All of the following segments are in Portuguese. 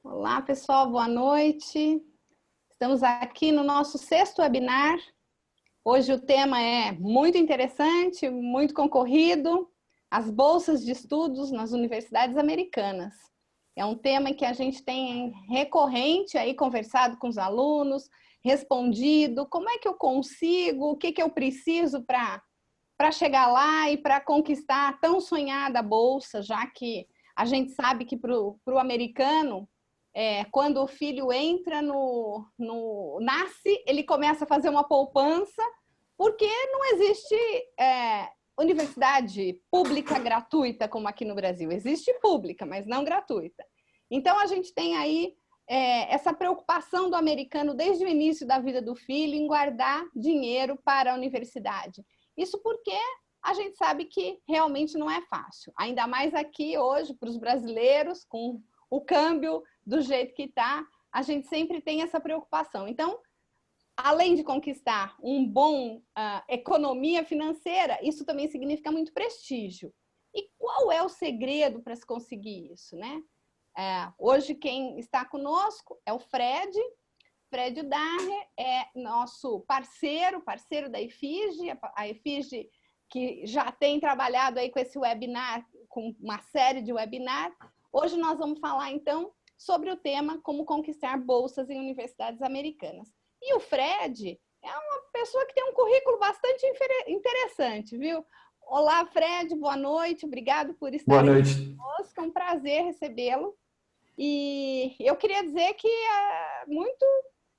Olá, pessoal, boa noite. Estamos aqui no nosso 6º webinar. Hoje o tema é muito interessante, muito concorrido, as bolsas de estudos nas universidades americanas. É um tema que a gente tem recorrente aí conversado com os alunos, respondido, como é que eu consigo, o que eu preciso para chegar lá e para conquistar a tão sonhada bolsa, já que a gente sabe que para o americano, quando o filho entra nasce, ele começa a fazer uma poupança, porque não existe universidade pública gratuita como aqui no Brasil. Existe pública, mas não gratuita. Então, a gente tem aí essa preocupação do americano desde o início da vida do filho em guardar dinheiro para a universidade. Isso porque a gente sabe que realmente não é fácil. Ainda mais aqui hoje, para os brasileiros, com o câmbio do jeito que está, a gente sempre tem essa preocupação. Então, além de conquistar um bom economia financeira, isso também significa muito prestígio. E qual é o segredo para se conseguir isso, né? Hoje quem está conosco é o Fred Daher, é nosso parceiro da EFIGE, a EFIGE que já tem trabalhado aí com esse webinar, com uma série de webinars. Hoje nós vamos falar, então, sobre o tema como conquistar bolsas em universidades americanas. E o Fred é uma pessoa que tem um currículo bastante interessante, viu? Olá, Fred, boa noite, obrigado por estar aqui conosco, é um prazer recebê-lo. E eu queria dizer que é muito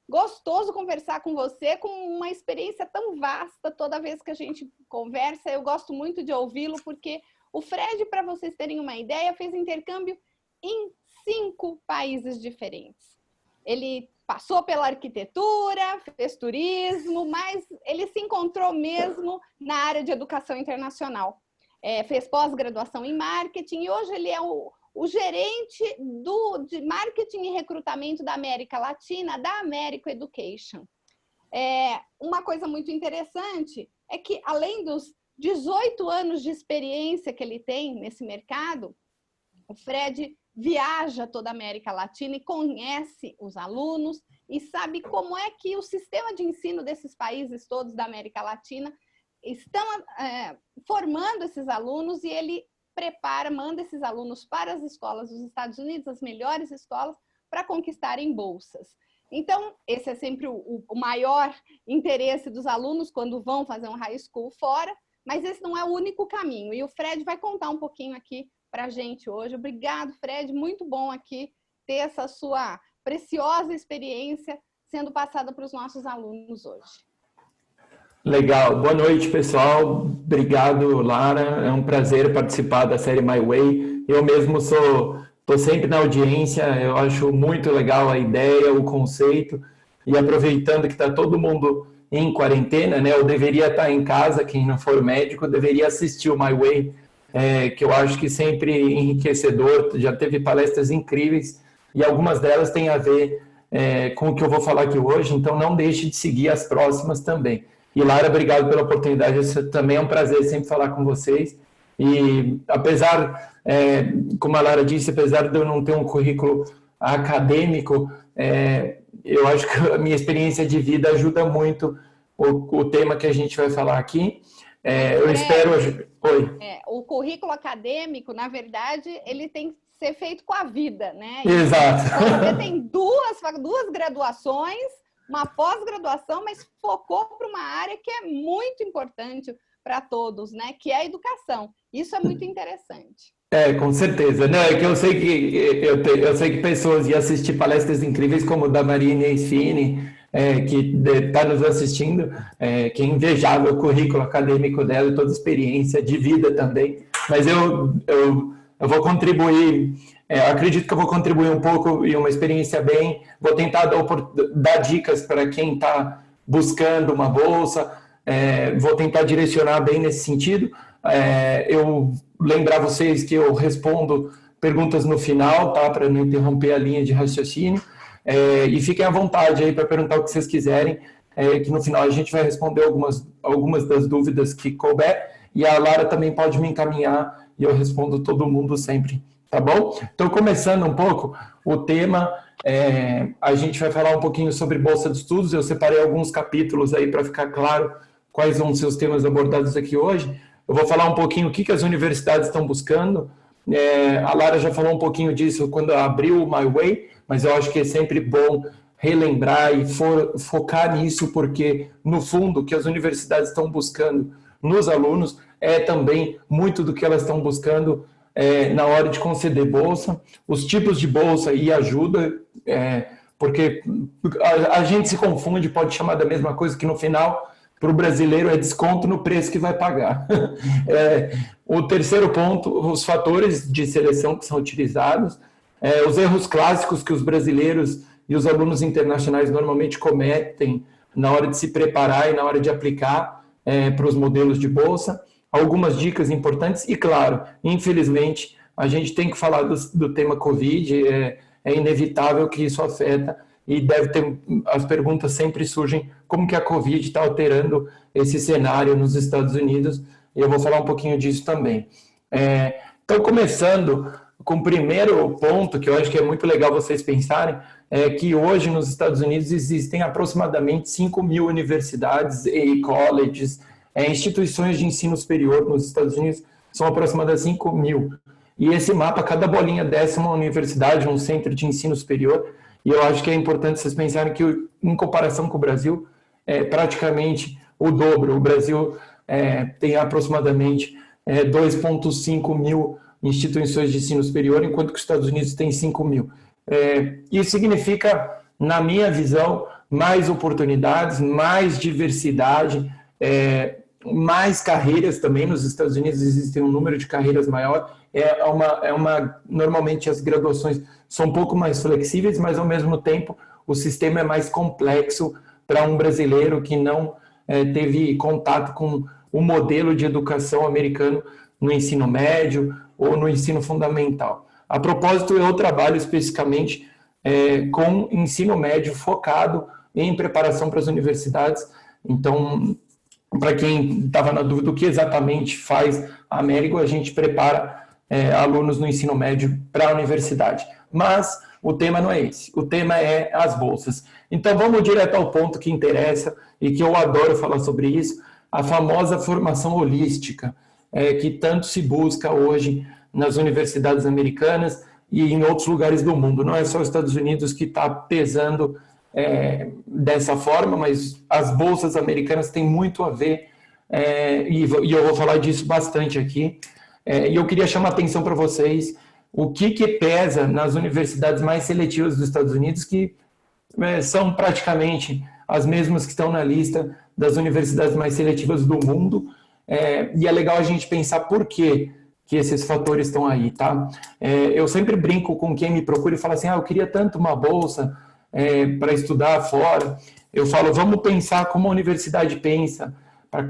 gostoso conversar com você, com uma experiência tão vasta. Toda vez que a gente conversa, eu gosto muito de ouvi-lo, porque o Fred, para vocês terem uma ideia, fez intercâmbio em 5 países diferentes. Ele passou pela arquitetura, fez turismo, mas ele se encontrou mesmo na área de educação internacional. Fez pós-graduação em marketing e hoje ele é o gerente de marketing e recrutamento da América Latina, da America Education. Uma coisa muito interessante é que, além dos 18 anos de experiência que ele tem nesse mercado, o Fred viaja toda a América Latina e conhece os alunos e sabe como é que o sistema de ensino desses países todos da América Latina estão formando esses alunos, e ele manda esses alunos para as escolas dos Estados Unidos, as melhores escolas, para conquistarem bolsas. Então, esse é sempre o maior interesse dos alunos quando vão fazer um high school fora, mas esse não é o único caminho. E o Fred vai contar um pouquinho aqui para a gente hoje. Obrigado, Fred, muito bom aqui ter essa sua preciosa experiência sendo passada para os nossos alunos hoje. Legal, boa noite, pessoal. Obrigado, Lara. É um prazer participar da série My Way. Eu mesmo estou sempre na audiência, eu acho muito legal a ideia, o conceito, e aproveitando que está todo mundo em quarentena, né? Eu deveria estar em casa, quem não for médico, deveria assistir o My Way, que eu acho que sempre enriquecedor. Já teve palestras incríveis e algumas delas têm a ver com o que eu vou falar aqui hoje, então não deixe de seguir as próximas também. E Lara, obrigado pela oportunidade, isso também é um prazer sempre falar com vocês. E apesar, como a Lara disse, apesar de eu não ter um currículo acadêmico, eu acho que a minha experiência de vida ajuda muito o tema que a gente vai falar aqui. Eu espero... Oi. O currículo acadêmico, na verdade, ele tem que ser feito com a vida, né? Exato. Você tem duas graduações, uma pós-graduação, mas focou para uma área que é muito importante para todos, né? Que é a educação. Isso é muito interessante. Com certeza. Não, é que eu sei que pessoas iam assistir palestras incríveis como da Marina Sfini, que está nos assistindo, que é invejável o currículo acadêmico dela e toda a experiência de vida também. Mas eu vou contribuir, acredito que eu vou contribuir um pouco e uma experiência vou tentar dar dicas para quem está buscando uma bolsa, vou tentar direcionar bem nesse sentido. Eu lembrar vocês que eu respondo perguntas no final, tá? Para não interromper a linha de raciocínio. E fiquem à vontade aí para perguntar o que vocês quiserem, que no final a gente vai responder algumas das dúvidas que couber, e a Lara também pode me encaminhar e eu respondo todo mundo sempre, tá bom? Então, começando um pouco o tema, a gente vai falar um pouquinho sobre Bolsa de Estudos. Eu separei alguns capítulos aí para ficar claro quais vão ser os temas abordados aqui hoje. Eu vou falar um pouquinho o que as universidades estão buscando. A Lara já falou um pouquinho disso quando abriu o My Way, mas eu acho que é sempre bom relembrar e focar nisso, porque, no fundo, o que as universidades estão buscando nos alunos é também muito do que elas estão buscando na hora de conceder bolsa, os tipos de bolsa e ajuda, porque a gente se confunde, pode chamar da mesma coisa, que no final, para o brasileiro, é desconto no preço que vai pagar. O terceiro ponto, os fatores de seleção que são utilizados, os erros clássicos que os brasileiros e os alunos internacionais normalmente cometem na hora de se preparar e na hora de aplicar para os modelos de bolsa, algumas dicas importantes e, claro, infelizmente, a gente tem que falar do tema Covid, é inevitável que isso afeta e deve ter, as perguntas sempre surgem, como que a Covid está alterando esse cenário nos Estados Unidos, e eu vou falar um pouquinho disso também. Então, começando com o primeiro ponto, que eu acho que é muito legal vocês pensarem, é que hoje nos Estados Unidos existem aproximadamente 5.000 universidades e colleges, instituições de ensino superior nos Estados Unidos são aproximadamente 5.000. E esse mapa, cada bolinha dessa é uma universidade, um centro de ensino superior, e eu acho que é importante vocês pensarem que, em comparação com o Brasil, é praticamente o dobro. O Brasil tem aproximadamente 2,5 mil instituições de ensino superior, enquanto que os Estados Unidos tem 5.000. Isso significa, na minha visão, mais oportunidades, mais diversidade, mais carreiras também. Nos Estados Unidos existem um número de carreiras maior. Normalmente as graduações são um pouco mais flexíveis, mas ao mesmo tempo o sistema é mais complexo para um brasileiro que não teve contato com o modelo de educação americano no ensino médio ou no ensino fundamental. A propósito, eu trabalho especificamente com ensino médio focado em preparação para as universidades. Então, para quem estava na dúvida do que exatamente faz a Amerigo, a gente prepara alunos no ensino médio para a universidade. Mas o tema não é esse, o tema é as bolsas. Então vamos direto ao ponto que interessa e que eu adoro falar sobre isso, a famosa formação holística, que tanto se busca hoje nas universidades americanas e em outros lugares do mundo. Não é só os Estados Unidos que está pesando dessa forma, mas as bolsas americanas têm muito a ver, e eu vou falar disso bastante aqui. E eu queria chamar a atenção para vocês o que pesa nas universidades mais seletivas dos Estados Unidos, que são praticamente as mesmas que estão na lista das universidades mais seletivas do mundo, e é legal a gente pensar por que esses fatores estão aí, tá? Eu sempre brinco com quem me procura e fala assim, eu queria tanto uma bolsa para estudar fora. Eu falo, vamos pensar como a universidade pensa, para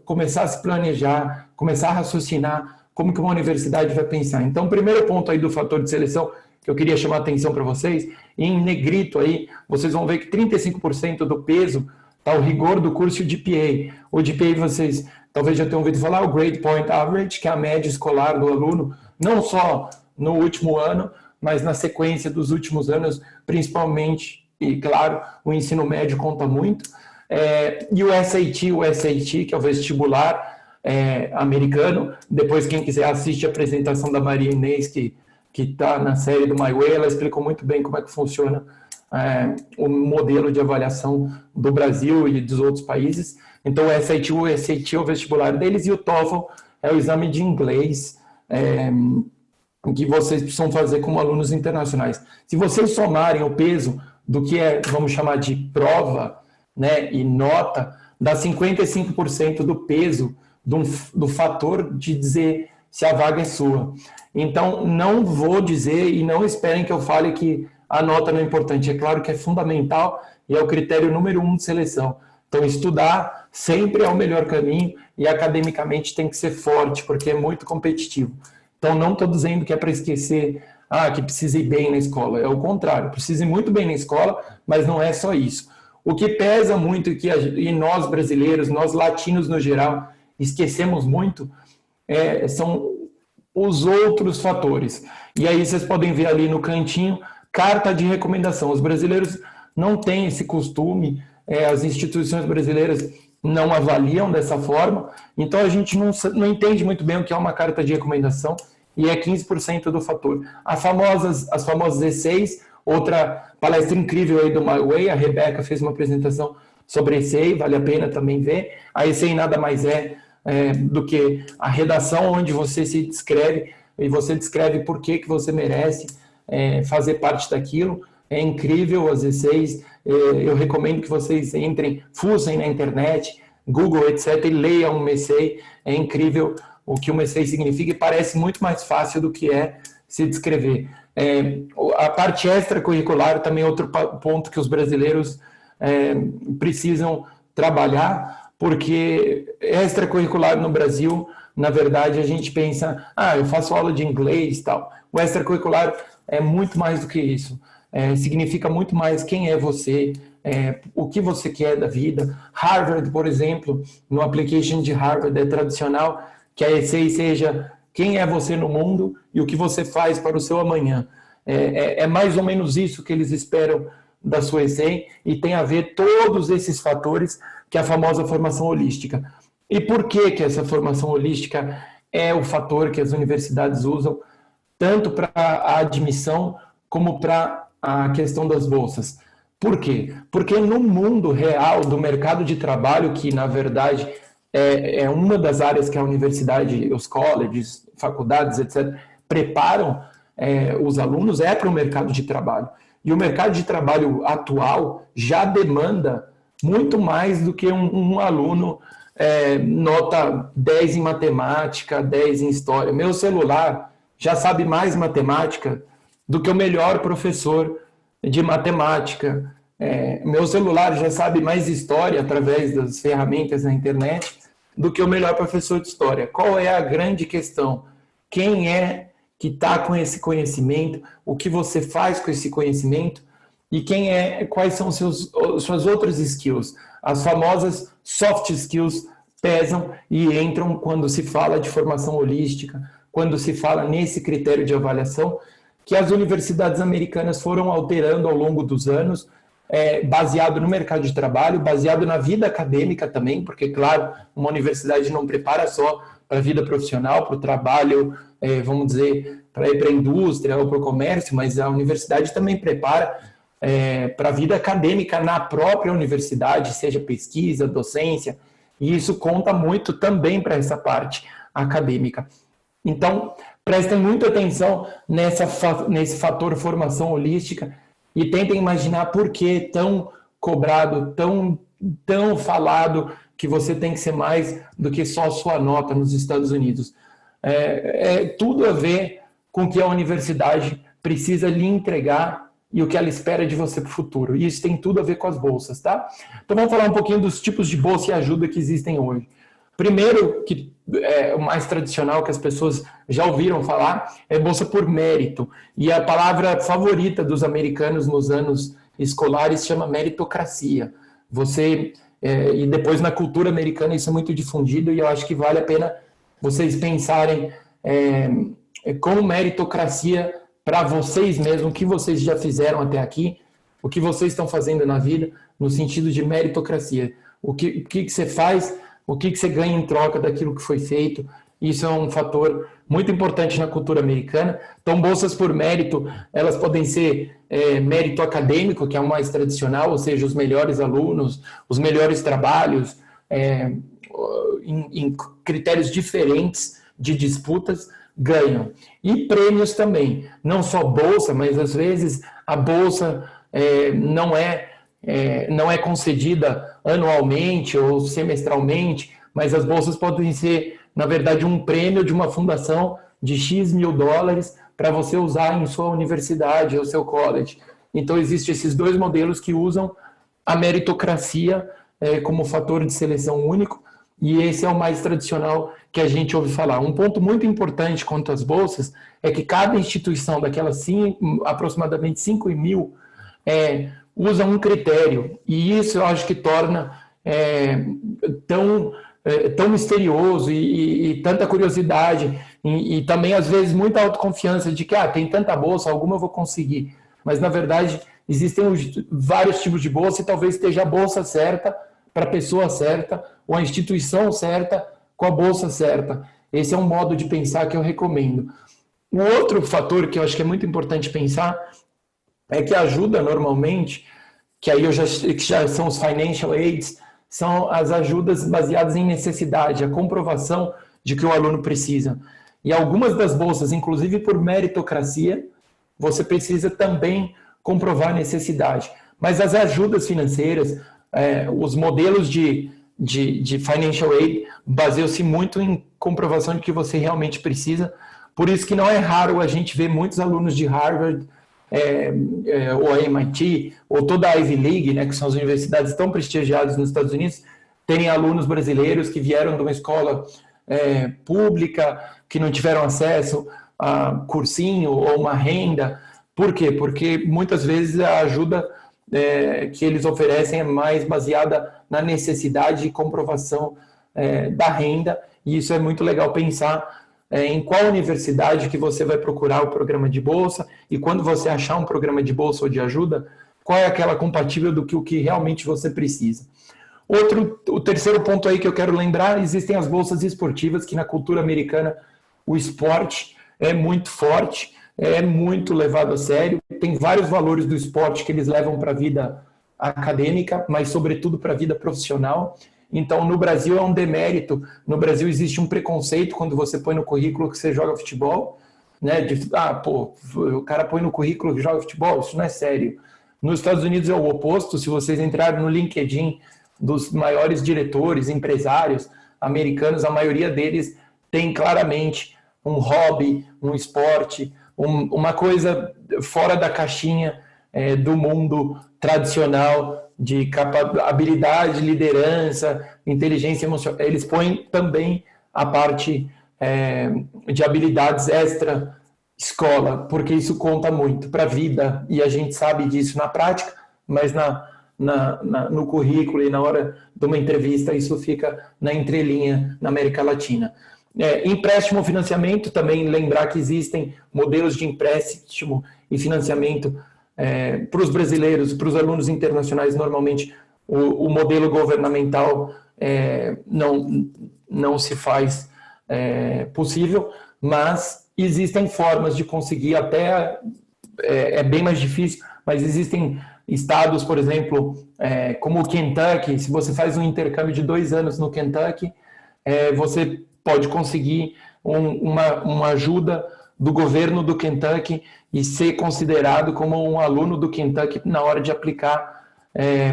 começar a se planejar, começar a raciocinar como que uma universidade vai pensar. Então, o primeiro ponto aí do fator de seleção que eu queria chamar a atenção para vocês, em negrito aí, vocês vão ver que 35% do peso está o rigor do curso GPA. O GPA, vocês talvez já tenham ouvido falar, o Grade Point Average, que é a média escolar do aluno, não só no último ano, mas na sequência dos últimos anos, principalmente, e claro, o ensino médio conta muito. E o SAT, que é o vestibular americano. Depois, quem quiser, assiste a apresentação da Maria Inês, que está na série do My Way. Ela explicou muito bem como é que funciona o modelo de avaliação do Brasil e dos outros países. Então, o SAT é o vestibular deles, e o TOEFL é o exame de inglês que vocês precisam fazer como alunos internacionais. Se vocês somarem o peso do que vamos chamar de prova, né, e nota, dá 55% do peso do fator de dizer se a vaga é sua. Então, não vou dizer e não esperem que eu fale que a nota não é importante. É claro que é fundamental e é o critério número 1 de seleção. Então, estudar sempre é o melhor caminho e academicamente tem que ser forte, porque é muito competitivo. Então, não estou dizendo que é para esquecer, que precisa ir bem na escola. É o contrário, precisa ir muito bem na escola, mas não é só isso. O que pesa muito e nós brasileiros, nós latinos no geral, esquecemos muito, são os outros fatores. E aí vocês podem ver ali no cantinho, carta de recomendação. Os brasileiros não têm esse costume, as instituições brasileiras não avaliam dessa forma, então a gente não entende muito bem o que é uma carta de recomendação, e é 15% do fator. As famosas E6, outra palestra incrível aí do My Way, a Rebeca fez uma apresentação sobre E6, vale a pena também ver. A E6 nada mais do que a redação onde você se descreve, e você descreve por que você merece fazer parte daquilo. É incrível as E6, eu recomendo que vocês entrem, fuçem na internet, Google, etc., e leiam um E6. É incrível o que um E6 significa e parece muito mais fácil do que é se descrever. A parte extracurricular também é outro ponto que os brasileiros precisam trabalhar, porque extracurricular no Brasil, na verdade, a gente pensa, eu faço aula de inglês e tal. O extracurricular é muito mais do que isso. Significa muito mais quem é você, o que você quer da vida. Harvard, por exemplo, no application de Harvard é tradicional que a E6 seja quem é você no mundo e o que você faz para o seu amanhã. É mais ou menos isso que eles esperam da sua E6 e tem a ver todos esses fatores que é a famosa formação holística. E por que essa formação holística é o fator que as universidades usam tanto para a admissão como para a questão das bolsas? Por quê? Porque no mundo real do mercado de trabalho, que na verdade é uma das áreas que a universidade, os colleges, faculdades, etc., preparam os alunos, para o mercado de trabalho. E o mercado de trabalho atual já demanda muito mais do que um aluno nota 10 em matemática, 10 em história. Meu celular já sabe mais matemática do que o melhor professor de matemática. Meu celular já sabe mais história através das ferramentas na internet do que o melhor professor de história. Qual é a grande questão? Quem é que está com esse conhecimento? O que você faz com esse conhecimento? E quais são suas outras skills? As famosas soft skills pesam e entram quando se fala de formação holística, quando se fala nesse critério de avaliação que as universidades americanas foram alterando ao longo dos anos, baseado no mercado de trabalho, baseado na vida acadêmica também, porque, claro, uma universidade não prepara só para a vida profissional, para o trabalho, vamos dizer, para ir para a indústria ou para o comércio, mas a universidade também prepara para a vida acadêmica na própria universidade, seja pesquisa, docência, e isso conta muito também para essa parte acadêmica. Então, prestem muita atenção nesse fator formação holística e tentem imaginar por que tão cobrado, tão falado que você tem que ser mais do que só sua nota nos Estados Unidos. Tudo a ver com o que a universidade precisa lhe entregar e o que ela espera de você para o futuro. E isso tem tudo a ver com as bolsas, tá? Então vamos falar um pouquinho dos tipos de bolsa e ajuda que existem hoje. Primeiro, que é o mais tradicional que as pessoas já ouviram falar, é bolsa por mérito. E a palavra favorita dos americanos nos anos escolares chama meritocracia. E depois na cultura americana isso é muito difundido e eu acho que vale a pena vocês pensarem como meritocracia para vocês mesmos, o que vocês já fizeram até aqui, o que vocês estão fazendo na vida, no sentido de meritocracia. O que você faz, o que você ganha em troca daquilo que foi feito. Isso é um fator muito importante na cultura americana. Então, bolsas por mérito, elas podem ser mérito acadêmico, que é o mais tradicional, ou seja, os melhores alunos, os melhores trabalhos, em critérios diferentes de disputas, ganham. E prêmios também, não só bolsa, mas às vezes a bolsa não é concedida anualmente ou semestralmente, mas as bolsas podem ser, na verdade, um prêmio de uma fundação de X mil dólares para você usar em sua universidade ou seu college. Então, existem esses dois modelos que usam a meritocracia como fator de seleção único, e esse é o mais tradicional que a gente ouve falar. Um ponto muito importante quanto às bolsas é que cada instituição daquelas aproximadamente 5 mil usa um critério, e isso eu acho que torna tão tão misterioso e tanta curiosidade e também, às vezes, muita autoconfiança de que tem tanta bolsa, alguma eu vou conseguir. Mas, na verdade, existem vários tipos de bolsa e talvez esteja a bolsa certa para a pessoa certa ou a instituição certa com a bolsa certa. Esse é um modo de pensar que eu recomendo. Um outro fator que eu acho que é muito importante pensar é que ajuda normalmente, que aí que já são os financial aids, são as ajudas baseadas em necessidade, a comprovação de que o aluno precisa. E algumas das bolsas, inclusive por meritocracia, você precisa também comprovar necessidade. Mas as ajudas financeiras, os modelos de financial aid baseiam-se muito em comprovação de que você realmente precisa. Por isso que não é raro a gente ver muitos alunos de Harvard, ou a MIT, ou toda a Ivy League, né, que são as universidades tão prestigiadas nos Estados Unidos, terem alunos brasileiros que vieram de uma escola pública, que não tiveram acesso a cursinho ou uma renda. Por quê? Porque muitas vezes a ajuda que eles oferecem é mais baseada na necessidade de comprovação da renda, e isso é muito legal pensar em qual universidade que você vai procurar o programa de bolsa, e quando você achar um programa de bolsa ou de ajuda, qual é aquela compatível do que o que realmente você precisa. O terceiro ponto aí que eu quero lembrar, existem as bolsas esportivas, que na cultura americana o esporte é muito forte, é muito levado a sério, tem vários valores do esporte que eles levam para a vida acadêmica, mas sobretudo para a vida profissional. Então, no Brasil é um demérito, no Brasil existe um preconceito quando você põe no currículo que você joga futebol, né? O cara põe no currículo que joga futebol, isso não é sério. Nos Estados Unidos é o oposto, se vocês entrarem no LinkedIn dos maiores diretores, empresários americanos, a maioria deles tem claramente um hobby, um esporte, uma coisa fora da caixinha do mundo tradicional de habilidade, liderança, inteligência emocional. Eles põem também a parte de habilidades extra escola, porque isso conta muito para a vida, e a gente sabe disso na prática, mas no currículo e na hora de uma entrevista isso fica na entrelinha na América Latina. Empréstimo, financiamento, também lembrar que existem modelos de empréstimo e financiamento para os brasileiros, para os alunos internacionais. Normalmente o modelo governamental não se faz possível, mas existem formas de conseguir, até é bem mais difícil, mas existem estados, por exemplo, como o Kentucky. Se você faz um intercâmbio de 2 anos no Kentucky, você pode conseguir uma ajuda do governo do Kentucky e ser considerado como um aluno do Kentucky na hora de aplicar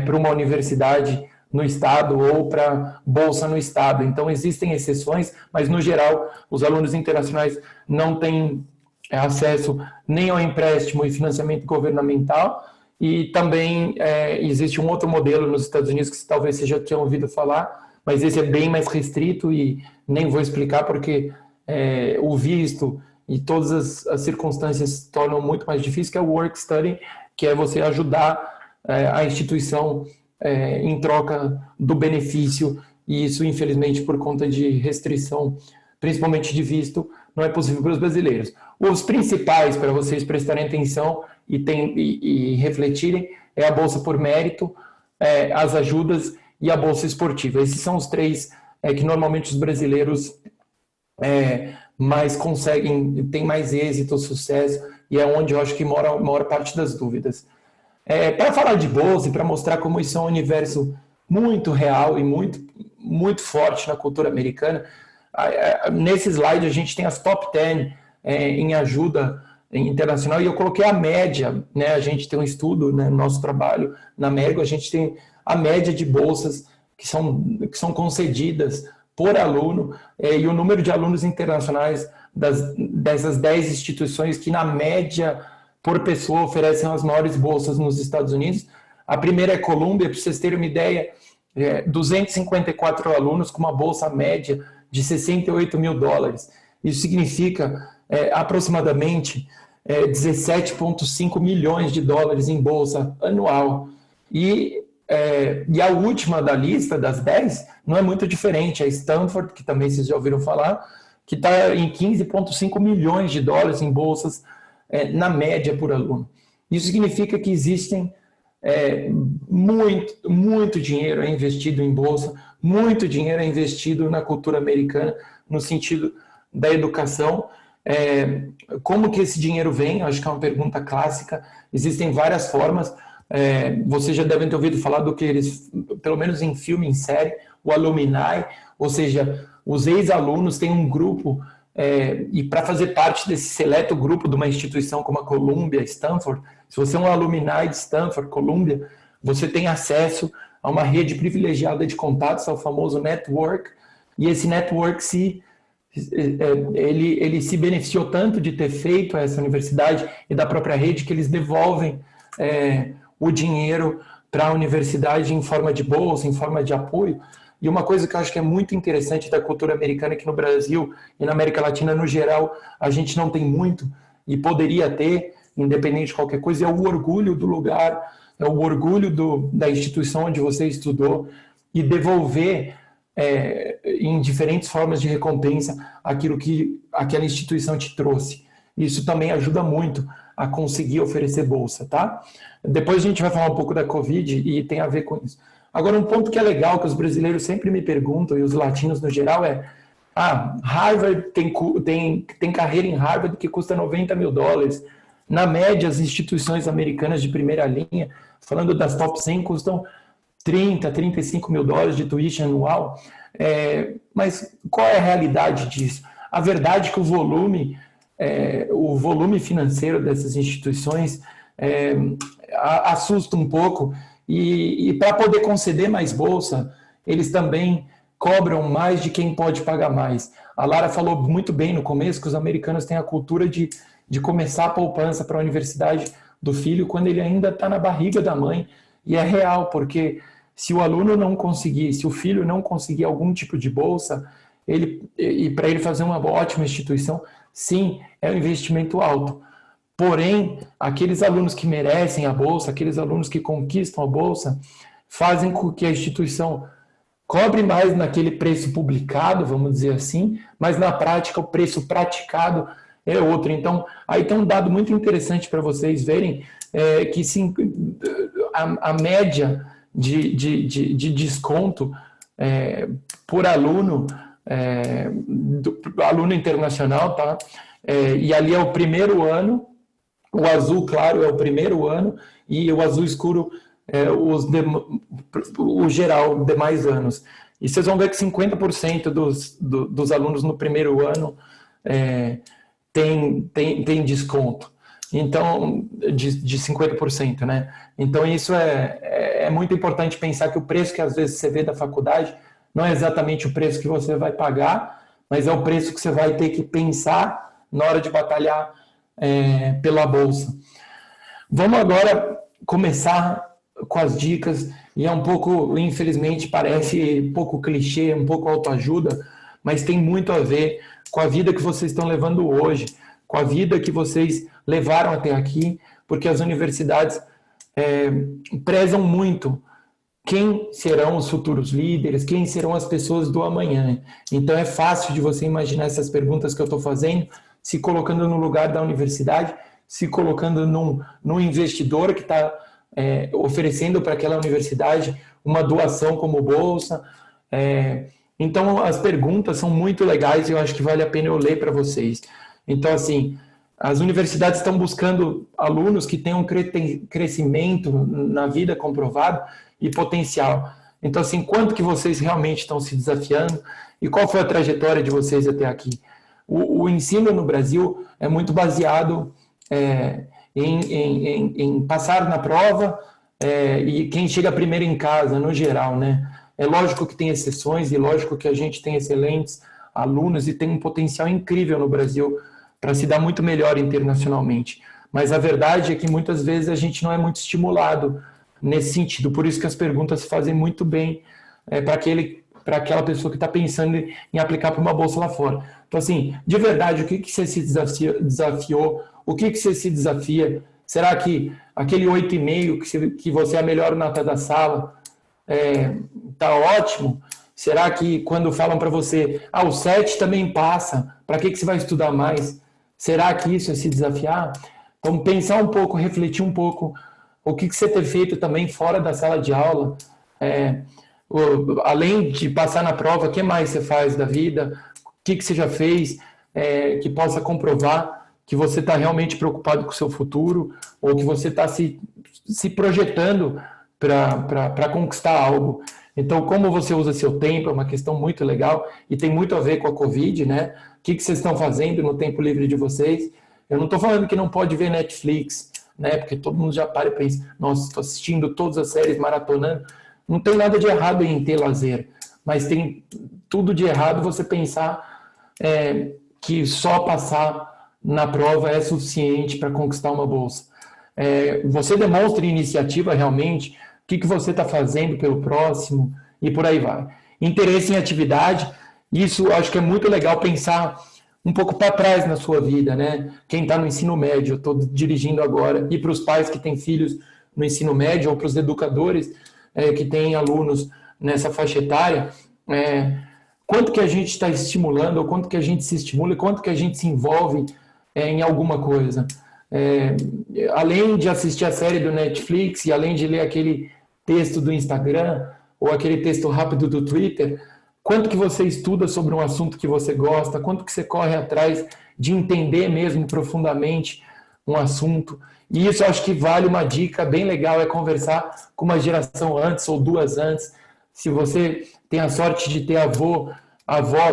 para uma universidade no estado ou para bolsa no estado. Então, existem exceções, mas, no geral, os alunos internacionais não têm acesso nem ao empréstimo e financiamento governamental. E também existe um outro modelo nos Estados Unidos que talvez você já tenha ouvido falar, mas esse é bem mais restrito e nem vou explicar porque o visto e todas as circunstâncias tornam muito mais difícil, que é o work study, que é você ajudar a instituição em troca do benefício, e isso, infelizmente, por conta de restrição, principalmente de visto, não é possível para os brasileiros. Os principais, para vocês prestarem atenção e refletirem, é a Bolsa por Mérito, as ajudas e a Bolsa Esportiva. Esses são os 3 que normalmente os brasileiros mais conseguem, tem mais êxito, sucesso, e é onde eu acho que mora a maior parte das dúvidas. Para falar de bolsa e para mostrar como isso é um universo muito real e muito, muito forte na cultura americana, nesse slide a gente tem as top 10 em ajuda internacional, e eu coloquei a média, né? A gente tem um estudo, né, no nosso trabalho na Mergo, a gente tem a média de bolsas que são concedidas por aluno, e o número de alunos internacionais dessas 10 instituições que, na média, por pessoa, oferecem as maiores bolsas nos Estados Unidos. A primeira é Columbia, para vocês terem uma ideia, 254 alunos com uma bolsa média de $68 mil. Isso significa aproximadamente 17,5 milhões de dólares em bolsa anual. E E a última da lista, das 10, não é muito diferente. A Stanford, que também vocês já ouviram falar, que está em 15,5 milhões de dólares em bolsas, na média por aluno. Isso significa que existem muito dinheiro investido em bolsa, muito dinheiro investido na cultura americana, no sentido da educação. Como que esse dinheiro vem? Acho que é uma pergunta clássica. Existem várias formas. Vocês já devem ter ouvido falar do que eles, pelo menos em filme, em série, o alumni, ou seja, os ex-alunos têm um grupo, e para fazer parte desse seleto grupo de uma instituição como a Columbia, Stanford, se você é um alumni de Stanford, Columbia, você tem acesso a uma rede privilegiada de contatos, ao famoso network, e esse network ele se beneficiou tanto de ter feito essa universidade e da própria rede que eles devolvem o dinheiro para a universidade em forma de bolsa, em forma de apoio. E uma coisa que eu acho que é muito interessante da cultura americana, que no Brasil e na América Latina, no geral, a gente não tem muito, e poderia ter, independente de qualquer coisa, é o orgulho do lugar, é o orgulho da instituição onde você estudou, e devolver em diferentes formas de recompensa aquilo que aquela instituição te trouxe. Isso também ajuda muito a conseguir oferecer bolsa, tá? Depois a gente vai falar um pouco da Covid e tem a ver com isso. Agora, um ponto que é legal, que os brasileiros sempre me perguntam, e os latinos no geral, Harvard tem carreira em Harvard que custa 90 mil dólares. Na média, as instituições americanas de primeira linha, falando das top 100, custam 30, 35 mil dólares de tuition anual. Mas qual é a realidade disso? A verdade é que o volume financeiro dessas instituições assusta um pouco, e para poder conceder mais bolsa, eles também cobram mais de quem pode pagar mais. A Lara falou muito bem no começo que os americanos têm a cultura de começar a poupança para a universidade do filho quando ele ainda está na barriga da mãe, e é real, porque se o aluno não conseguir, se o filho não conseguir algum tipo de bolsa, e para ele fazer uma ótima instituição, sim, é um investimento alto. Porém, aqueles alunos que merecem a bolsa, aqueles alunos que conquistam a bolsa, fazem com que a instituição cobre mais naquele preço publicado, vamos dizer assim, mas na prática o preço praticado é outro. Então, aí tem um dado muito interessante para vocês verem, que sim, a média de desconto por aluno, do aluno internacional, tá? E ali é o primeiro ano, o azul claro é o primeiro ano e o azul escuro é o geral, demais anos. E vocês vão ver que 50% dos alunos no primeiro ano tem desconto. Então, de 50%, né? Então, isso é muito importante pensar que o preço que às vezes você vê da faculdade não é exatamente o preço que você vai pagar, mas é o preço que você vai ter que pensar na hora de batalhar pela bolsa. Vamos agora começar com as dicas, e é um pouco, infelizmente, parece um pouco clichê, um pouco autoajuda, mas tem muito a ver com a vida que vocês estão levando hoje, com a vida que vocês levaram até aqui, porque as universidades prezam muito quem serão os futuros líderes, quem serão as pessoas do amanhã. Então é fácil de você imaginar essas perguntas que eu estou fazendo, se colocando no lugar da universidade, se colocando num investidor que está oferecendo para aquela universidade uma doação como bolsa. Então as perguntas são muito legais e eu acho que vale a pena eu ler para vocês. Então, assim, as universidades estão buscando alunos que tenham crescimento na vida comprovado e potencial. Então, assim, quanto que vocês realmente estão se desafiando e qual foi a trajetória de vocês até aqui? O ensino no Brasil é muito baseado em passar na prova e quem chega primeiro em casa, no geral, né? É lógico que tem exceções e lógico que a gente tem excelentes alunos e tem um potencial incrível no Brasil para se dar muito melhor internacionalmente. Mas a verdade é que muitas vezes a gente não é muito estimulado nesse sentido. Por isso que as perguntas se fazem muito bem para aquela pessoa que está pensando em aplicar para uma bolsa lá fora. Então, assim, de verdade, o que você se desafiou? O que você se desafia Será que aquele 8,5 que você é a melhor nota da sala tá ótimo? Será que quando falam para você, o 7 também passa, para que você vai estudar mais? Será que isso é se desafiar? Então, pensar um pouco, refletir um pouco o que você tem feito também fora da sala de aula. Além de passar na prova, o que mais você faz da vida? O que você já fez que possa comprovar que você está realmente preocupado com o seu futuro ou que você está se projetando para conquistar algo. Então, como você usa seu tempo é uma questão muito legal e tem muito a ver com a Covid, né? O que vocês estão fazendo no tempo livre de vocês? Eu não estou falando que não pode ver Netflix, né? Porque todo mundo já para e pensa, nossa, estou assistindo todas as séries, maratonando. Não tem nada de errado em ter lazer, mas tem tudo de errado você pensar que só passar na prova é suficiente para conquistar uma bolsa. Você demonstra iniciativa realmente, o que você está fazendo pelo próximo e por aí vai. Interesse em atividade, isso acho que é muito legal pensar um pouco para trás na sua vida, né? Quem está no ensino médio, eu estou dirigindo agora, e para os pais que têm filhos no ensino médio ou para os educadores que têm alunos nessa faixa etária, quanto que a gente está estimulando, ou quanto que a gente se estimula, e quanto que a gente se envolve em alguma coisa. Além de assistir a série do Netflix e além de ler aquele texto do Instagram ou aquele texto rápido do Twitter, quanto que você estuda sobre um assunto que você gosta, quanto que você corre atrás de entender mesmo profundamente um assunto. E isso eu acho que vale uma dica bem legal, é conversar com uma geração antes ou duas antes. Se você tem a sorte de ter avó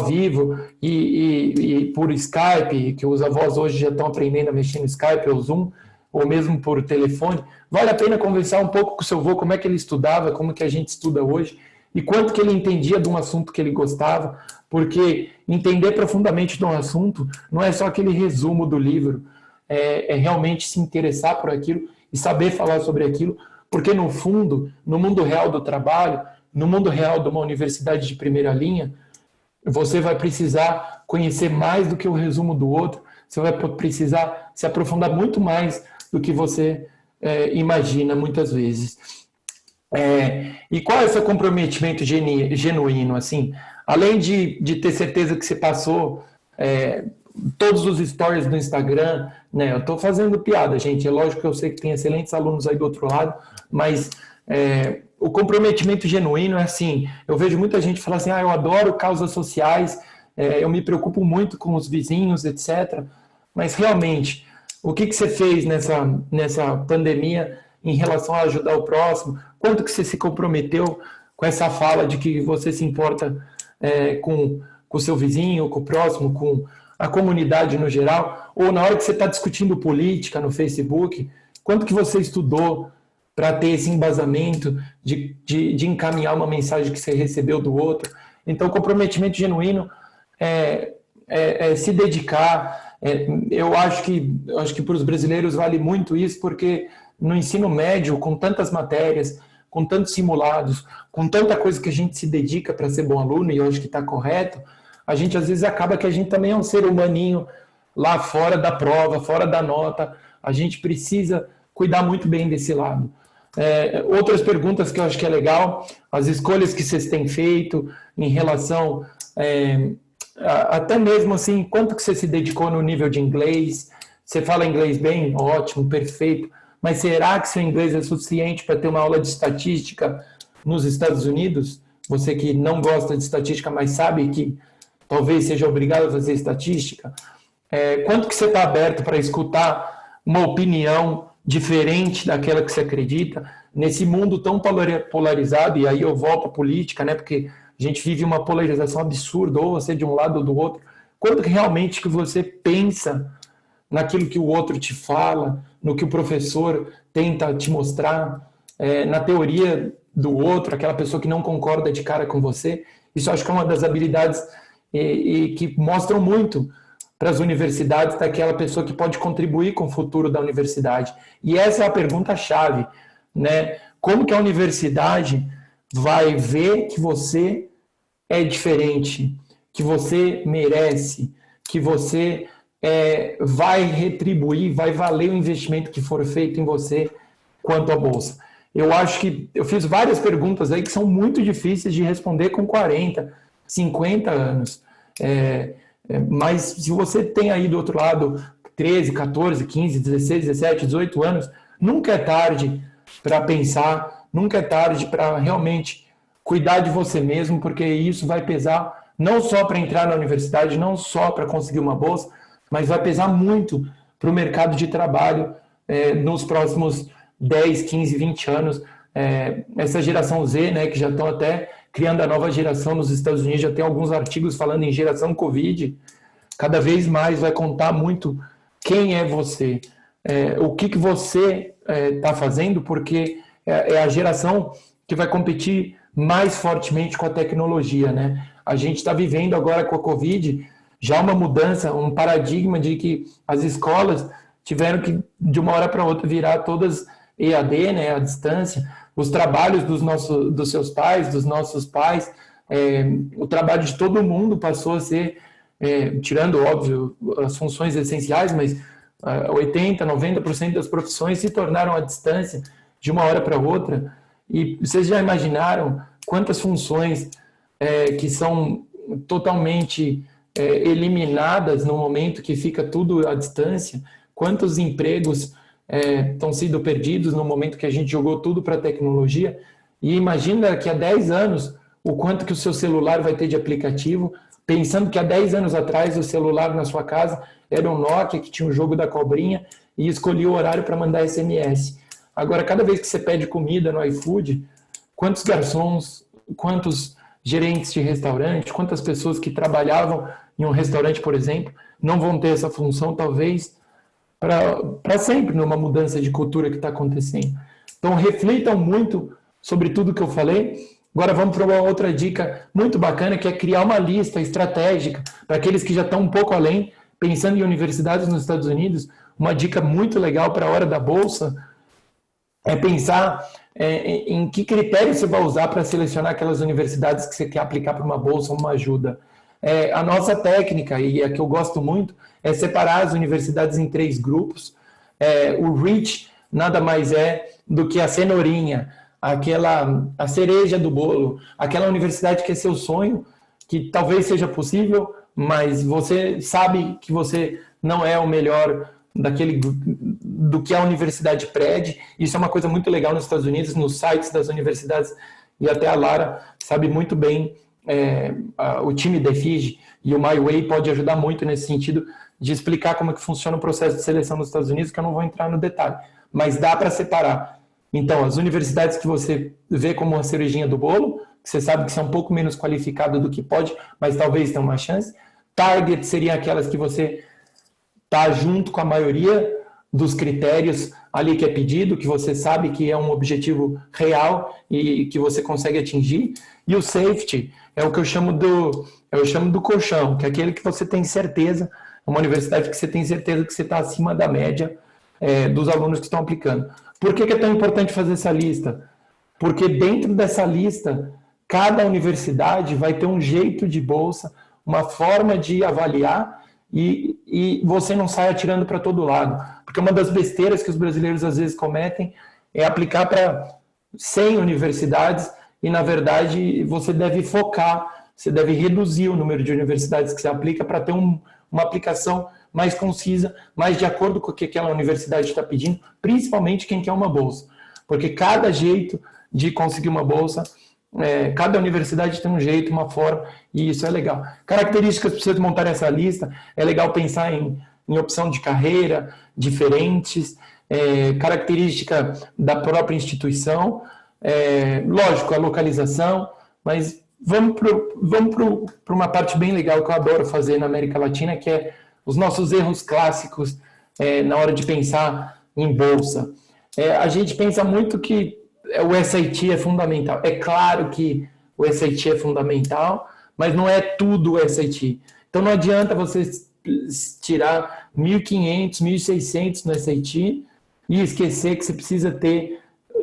vivo e por Skype, que os avós hoje já estão aprendendo a mexer no Skype ou Zoom, ou mesmo por telefone, vale a pena conversar um pouco com o seu avô, como é que ele estudava, como que a gente estuda hoje, e quanto que ele entendia de um assunto que ele gostava, porque entender profundamente de um assunto não é só aquele resumo do livro, é realmente se interessar por aquilo e saber falar sobre aquilo, porque no fundo, no mundo real do trabalho, no mundo real de uma universidade de primeira linha, você vai precisar conhecer mais do que o resumo do outro, você vai precisar se aprofundar muito mais do que você imagina muitas vezes. E qual é o seu comprometimento genuíno, assim? Além de ter certeza que você passou todos os stories do Instagram, né? Eu estou fazendo piada, gente, é lógico que eu sei que tem excelentes alunos aí do outro lado, mas o comprometimento genuíno é assim, eu vejo muita gente falar assim, eu adoro causas sociais, eu me preocupo muito com os vizinhos, etc., mas realmente, o que você fez nessa pandemia em relação a ajudar o próximo? Quanto que você se comprometeu com essa fala de que você se importa com o seu vizinho, com o próximo, com a comunidade no geral? Ou na hora que você está discutindo política no Facebook, quanto que você estudou para ter esse embasamento de encaminhar uma mensagem que você recebeu do outro? Então, comprometimento genuíno é se dedicar. Eu acho que para os brasileiros vale muito isso, porque no ensino médio, com tantas matérias, com tantos simulados, com tanta coisa que a gente se dedica para ser bom aluno, e eu acho que está correto, a gente às vezes acaba que a gente também é um ser humaninho lá fora da prova, fora da nota. A gente precisa cuidar muito bem desse lado. Outras perguntas que eu acho que é legal, as escolhas que vocês têm feito em relação até mesmo assim, quanto que você se dedicou no nível de inglês? Você fala inglês bem? Ótimo, perfeito. Mas será que seu inglês é suficiente para ter uma aula de estatística nos Estados Unidos? Você que não gosta de estatística, mas sabe que talvez seja obrigado a fazer estatística. Quanto que você está aberto para escutar uma opinião diferente daquela que você acredita? Nesse mundo tão polarizado, e aí eu volto à política, né? Porque a gente vive uma polarização absurda, ou você de um lado ou do outro. Quanto que realmente que você pensa naquilo que o outro te fala, no que o professor tenta te mostrar, na teoria do outro, aquela pessoa que não concorda de cara com você? Isso eu acho que é uma das habilidades e que mostram muito para as universidades daquela pessoa que pode contribuir com o futuro da universidade. E essa é a pergunta-chave, né? Como que a universidade vai ver que você é diferente, que você merece, que você vai retribuir, vai valer o investimento que for feito em você quanto à bolsa. Eu acho que eu fiz várias perguntas aí que são muito difíceis de responder com 40, 50 anos. Mas se você tem aí do outro lado 13, 14, 15, 16, 17, 18 anos, nunca é tarde para pensar, nunca é tarde para realmente cuidar de você mesmo, porque isso vai pesar não só para entrar na universidade, não só para conseguir uma bolsa, mas vai pesar muito para o mercado de trabalho nos próximos 10, 15, 20 anos. Essa geração Z, né, que já estão até criando a nova geração nos Estados Unidos, já tem alguns artigos falando em geração Covid, cada vez mais vai contar muito quem é você, o que você está fazendo, porque é a geração que vai competir mais fortemente com a tecnologia, né? A gente está vivendo agora com a Covid já uma mudança, um paradigma de que as escolas tiveram que, de uma hora para outra, virar todas EAD, né, à distância. Os trabalhos dos seus pais, dos nossos pais, o trabalho de todo mundo passou a ser, tirando, óbvio, as funções essenciais, mas 80%, 90% das profissões se tornaram à distância de uma hora para outra. E vocês já imaginaram quantas funções que são totalmente eliminadas no momento que fica tudo à distância? Quantos empregos estão sendo perdidos no momento que a gente jogou tudo para a tecnologia? E imagina daqui a 10 anos o quanto que o seu celular vai ter de aplicativo, pensando que há 10 anos atrás o celular na sua casa era um Nokia que tinha o jogo da cobrinha e escolhia o horário para mandar SMS. Agora, cada vez que você pede comida no iFood, quantos garçons, quantos gerentes de restaurante, quantas pessoas que trabalhavam em um restaurante, por exemplo, não vão ter essa função, talvez, para sempre, numa mudança de cultura que está acontecendo. Então, reflitam muito sobre tudo que eu falei. Agora vamos para uma outra dica muito bacana, que é criar uma lista estratégica para aqueles que já estão um pouco além, pensando em universidades nos Estados Unidos. Uma dica muito legal para a hora da bolsa é pensar em que critério você vai usar para selecionar aquelas universidades que você quer aplicar para uma bolsa ou uma ajuda. A nossa técnica, e a que eu gosto muito, é separar as universidades em 3 grupos. O REACH nada mais é do que a cenourinha, a cereja do bolo, aquela universidade que é seu sonho, que talvez seja possível, mas você sabe que você não é o melhor do que a universidade pede. Isso é uma coisa muito legal nos Estados Unidos, nos sites das universidades, e até a Lara sabe muito bem, o time da EFIGE e o MyWay pode ajudar muito nesse sentido de explicar como é que funciona o processo de seleção nos Estados Unidos, que eu não vou entrar no detalhe, mas dá para separar. Então, as universidades que você vê como uma cerejinha do bolo, que você sabe que são um pouco menos qualificadas do que pode, mas talvez tenham uma chance. Target seriam aquelas que você está junto com a maioria dos critérios ali que é pedido, que você sabe que é um objetivo real e que você consegue atingir. E o safety é o que eu chamo do colchão, que é aquele que você tem certeza, uma universidade que você tem certeza que você está acima da média dos alunos que estão aplicando. Por que é tão importante fazer essa lista? Porque dentro dessa lista, cada universidade vai ter um jeito de bolsa, uma forma de avaliar, e você não sai atirando para todo lado. Porque uma das besteiras que os brasileiros às vezes cometem é aplicar para 100 universidades e, na verdade, você deve focar, você deve reduzir o número de universidades que você aplica para ter uma aplicação mais concisa, mais de acordo com o que aquela universidade está pedindo, principalmente quem quer uma bolsa. Porque cada jeito de conseguir uma bolsa, cada universidade tem um jeito, uma forma, e isso é legal. Características para vocês montarem essa lista, é legal pensar em opção de carreira diferentes, característica da própria instituição, lógico, a localização, mas vamos para uma parte bem legal que eu adoro fazer na América Latina, que é os nossos erros clássicos na hora de pensar em bolsa. A gente pensa muito que o SAT é fundamental. É claro que o SAT é fundamental, mas não é tudo o SAT. Então não adianta você tirar 1.500, 1.600 no SAT e esquecer que você precisa ter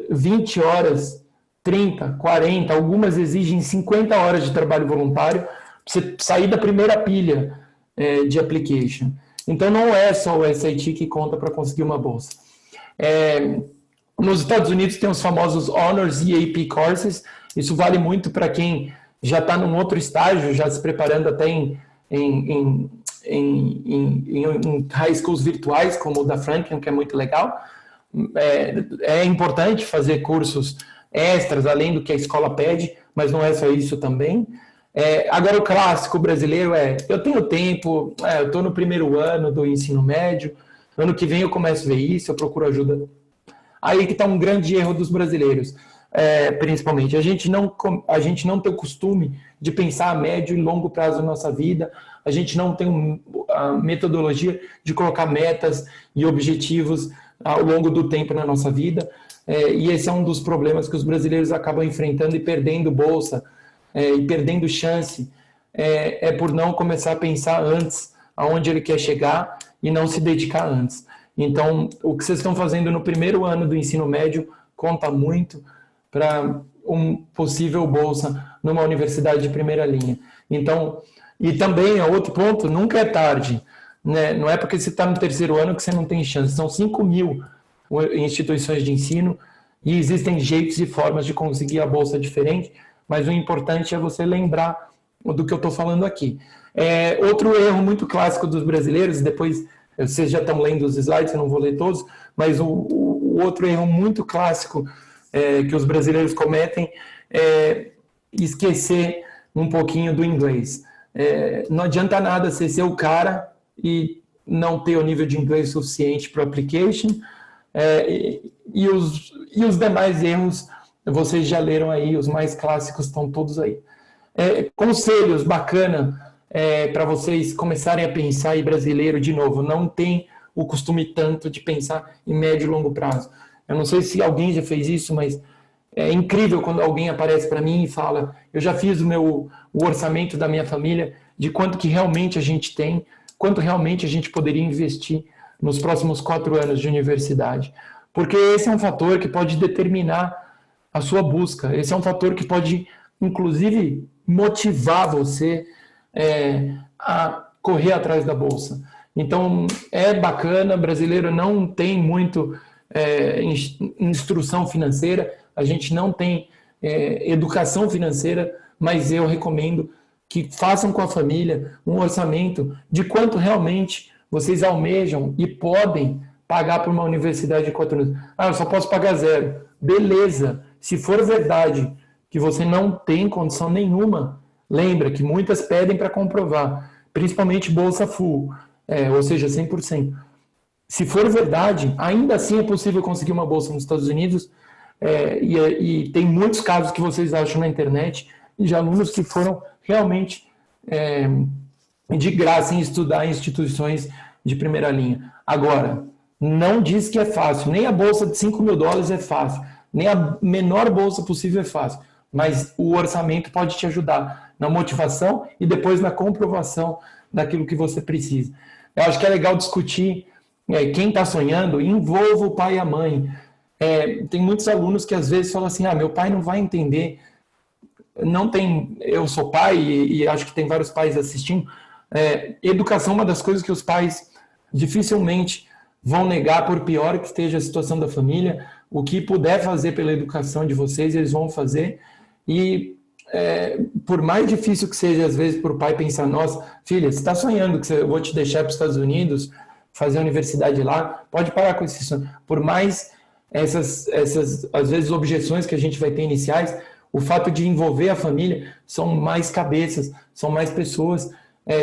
20 horas, 30, 40, algumas exigem 50 horas de trabalho voluntário para você sair da primeira pilha de application. Então, não é só o SAT que conta para conseguir uma bolsa. Nos Estados Unidos tem os famosos Honors e AP Courses. Isso vale muito para quem já está num outro estágio, já se preparando até em high schools virtuais, como o da Franklin, que é muito legal. É importante fazer cursos extras, além do que a escola pede, mas não é só isso também. Agora, o clássico brasileiro eu tenho tempo, eu estou no primeiro ano do ensino médio, ano que vem eu começo a ver isso, eu procuro ajuda. Aí que está um grande erro dos brasileiros, principalmente. A gente não tem o costume de pensar a médio e longo prazo da nossa vida, a gente não tem a metodologia de colocar metas e objetivos ao longo do tempo na nossa vida, e esse é um dos problemas que os brasileiros acabam enfrentando e perdendo bolsa, e perdendo chance, por não começar a pensar antes aonde ele quer chegar e não se dedicar antes. Então, o que vocês estão fazendo no primeiro ano do ensino médio conta muito para um possível bolsa numa universidade de primeira linha. Então, e também, outro ponto, nunca é tarde, né? Não é porque você está no terceiro ano que você não tem chance. São 5.000 instituições de ensino e existem jeitos e formas de conseguir a bolsa diferente, mas o importante é você lembrar do que eu estou falando aqui. Outro erro muito clássico dos brasileiros, depois vocês já estão lendo os slides, eu não vou ler todos, mas o outro erro muito clássico que os brasileiros cometem é esquecer um pouquinho do inglês. Não adianta nada você ser o cara e não ter o nível de inglês suficiente para o application, e os demais erros, vocês já leram aí, os mais clássicos estão todos aí. Conselhos bacana para vocês começarem a pensar em brasileiro de novo, não tem o costume tanto de pensar em médio e longo prazo. Eu não sei se alguém já fez isso, mas é incrível quando alguém aparece para mim e fala, eu já fiz o orçamento da minha família, de quanto que realmente a gente tem, quanto realmente a gente poderia investir nos próximos 4 anos de universidade. Porque esse é um fator que pode determinar a sua busca, esse é um fator que pode, inclusive, motivar você a correr atrás da bolsa. Então, é bacana, brasileiro não tem muito instrução financeira, a gente não tem educação financeira, mas eu recomendo que façam com a família um orçamento de quanto realmente vocês almejam e podem pagar por uma universidade de 4 anos. Eu só posso pagar 0. Beleza, se for verdade que você não tem condição nenhuma, lembra que muitas pedem para comprovar, principalmente bolsa full, ou seja, 100%. Se for verdade, ainda assim é possível conseguir uma bolsa nos Estados Unidos, e tem muitos casos que vocês acham na internet de alunos que foram realmente de graça em estudar em instituições de primeira linha. Agora, não diz que é fácil, nem a bolsa de $5.000 é fácil, nem a menor bolsa possível é fácil, mas o orçamento pode te ajudar na motivação e depois na comprovação daquilo que você precisa. Eu acho que é legal discutir, quem está sonhando, envolva o pai e a mãe. Tem muitos alunos que às vezes falam assim, meu pai não vai entender, eu sou pai e acho que tem vários pais assistindo, educação é uma das coisas que os pais dificilmente vão negar, por pior que esteja a situação da família. O que puder fazer pela educação de vocês, eles vão fazer. E por mais difícil que seja, às vezes, para o pai pensar, nossa, filha, você está sonhando que eu vou te deixar para os Estados Unidos, fazer a universidade lá, pode parar com esse sonho. Por mais essas, às vezes, objeções que a gente vai ter iniciais, o fato de envolver a família, são mais cabeças, são mais pessoas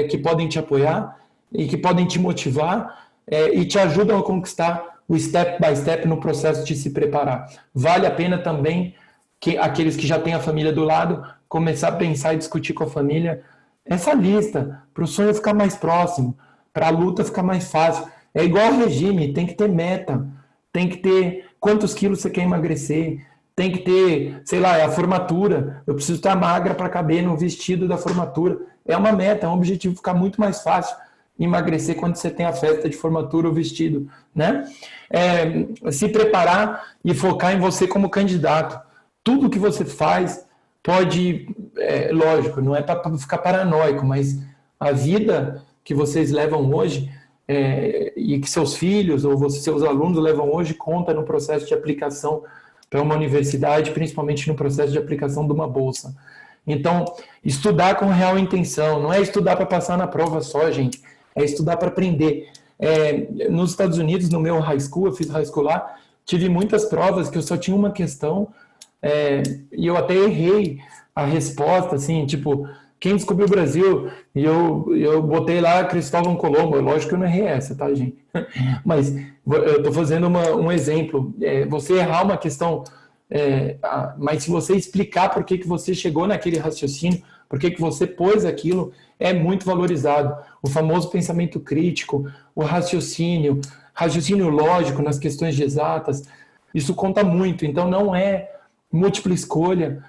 que podem te apoiar e que podem te motivar e te ajudam a conquistar o step by step no processo de se preparar. Vale a pena também que aqueles que já têm a família do lado começar a pensar e discutir com a família essa lista, para o sonho ficar mais próximo, para a luta ficar mais fácil. É igual ao regime, tem que ter meta, tem que ter quantos quilos você quer emagrecer, tem que ter, sei lá, a formatura, eu preciso estar magra para caber no vestido da formatura. É uma meta, é um objetivo, ficar muito mais fácil emagrecer quando você tem a festa de formatura ou vestido, né? Se preparar e focar em você como candidato. Tudo que você faz pode, lógico, não é para ficar paranoico, mas a vida que vocês levam hoje e que seus filhos ou seus alunos levam hoje conta no processo de aplicação para uma universidade, principalmente no processo de aplicação de uma bolsa. Então, estudar com real intenção, não é estudar para passar na prova só, gente, é estudar para aprender. Nos Estados Unidos, no meu high school, eu fiz high school lá, tive muitas provas que eu só tinha uma questão, e eu até errei a resposta, assim, tipo, quem descobriu o Brasil? E eu botei lá Cristóvão Colombo, lógico que eu não errei essa, tá, gente? Mas eu estou fazendo um exemplo. Você errar uma questão, mas se você explicar por que você chegou naquele raciocínio, por que você pôs aquilo, é muito valorizado. O famoso pensamento crítico, o raciocínio lógico nas questões de exatas, isso conta muito. Então, não é múltipla escolha,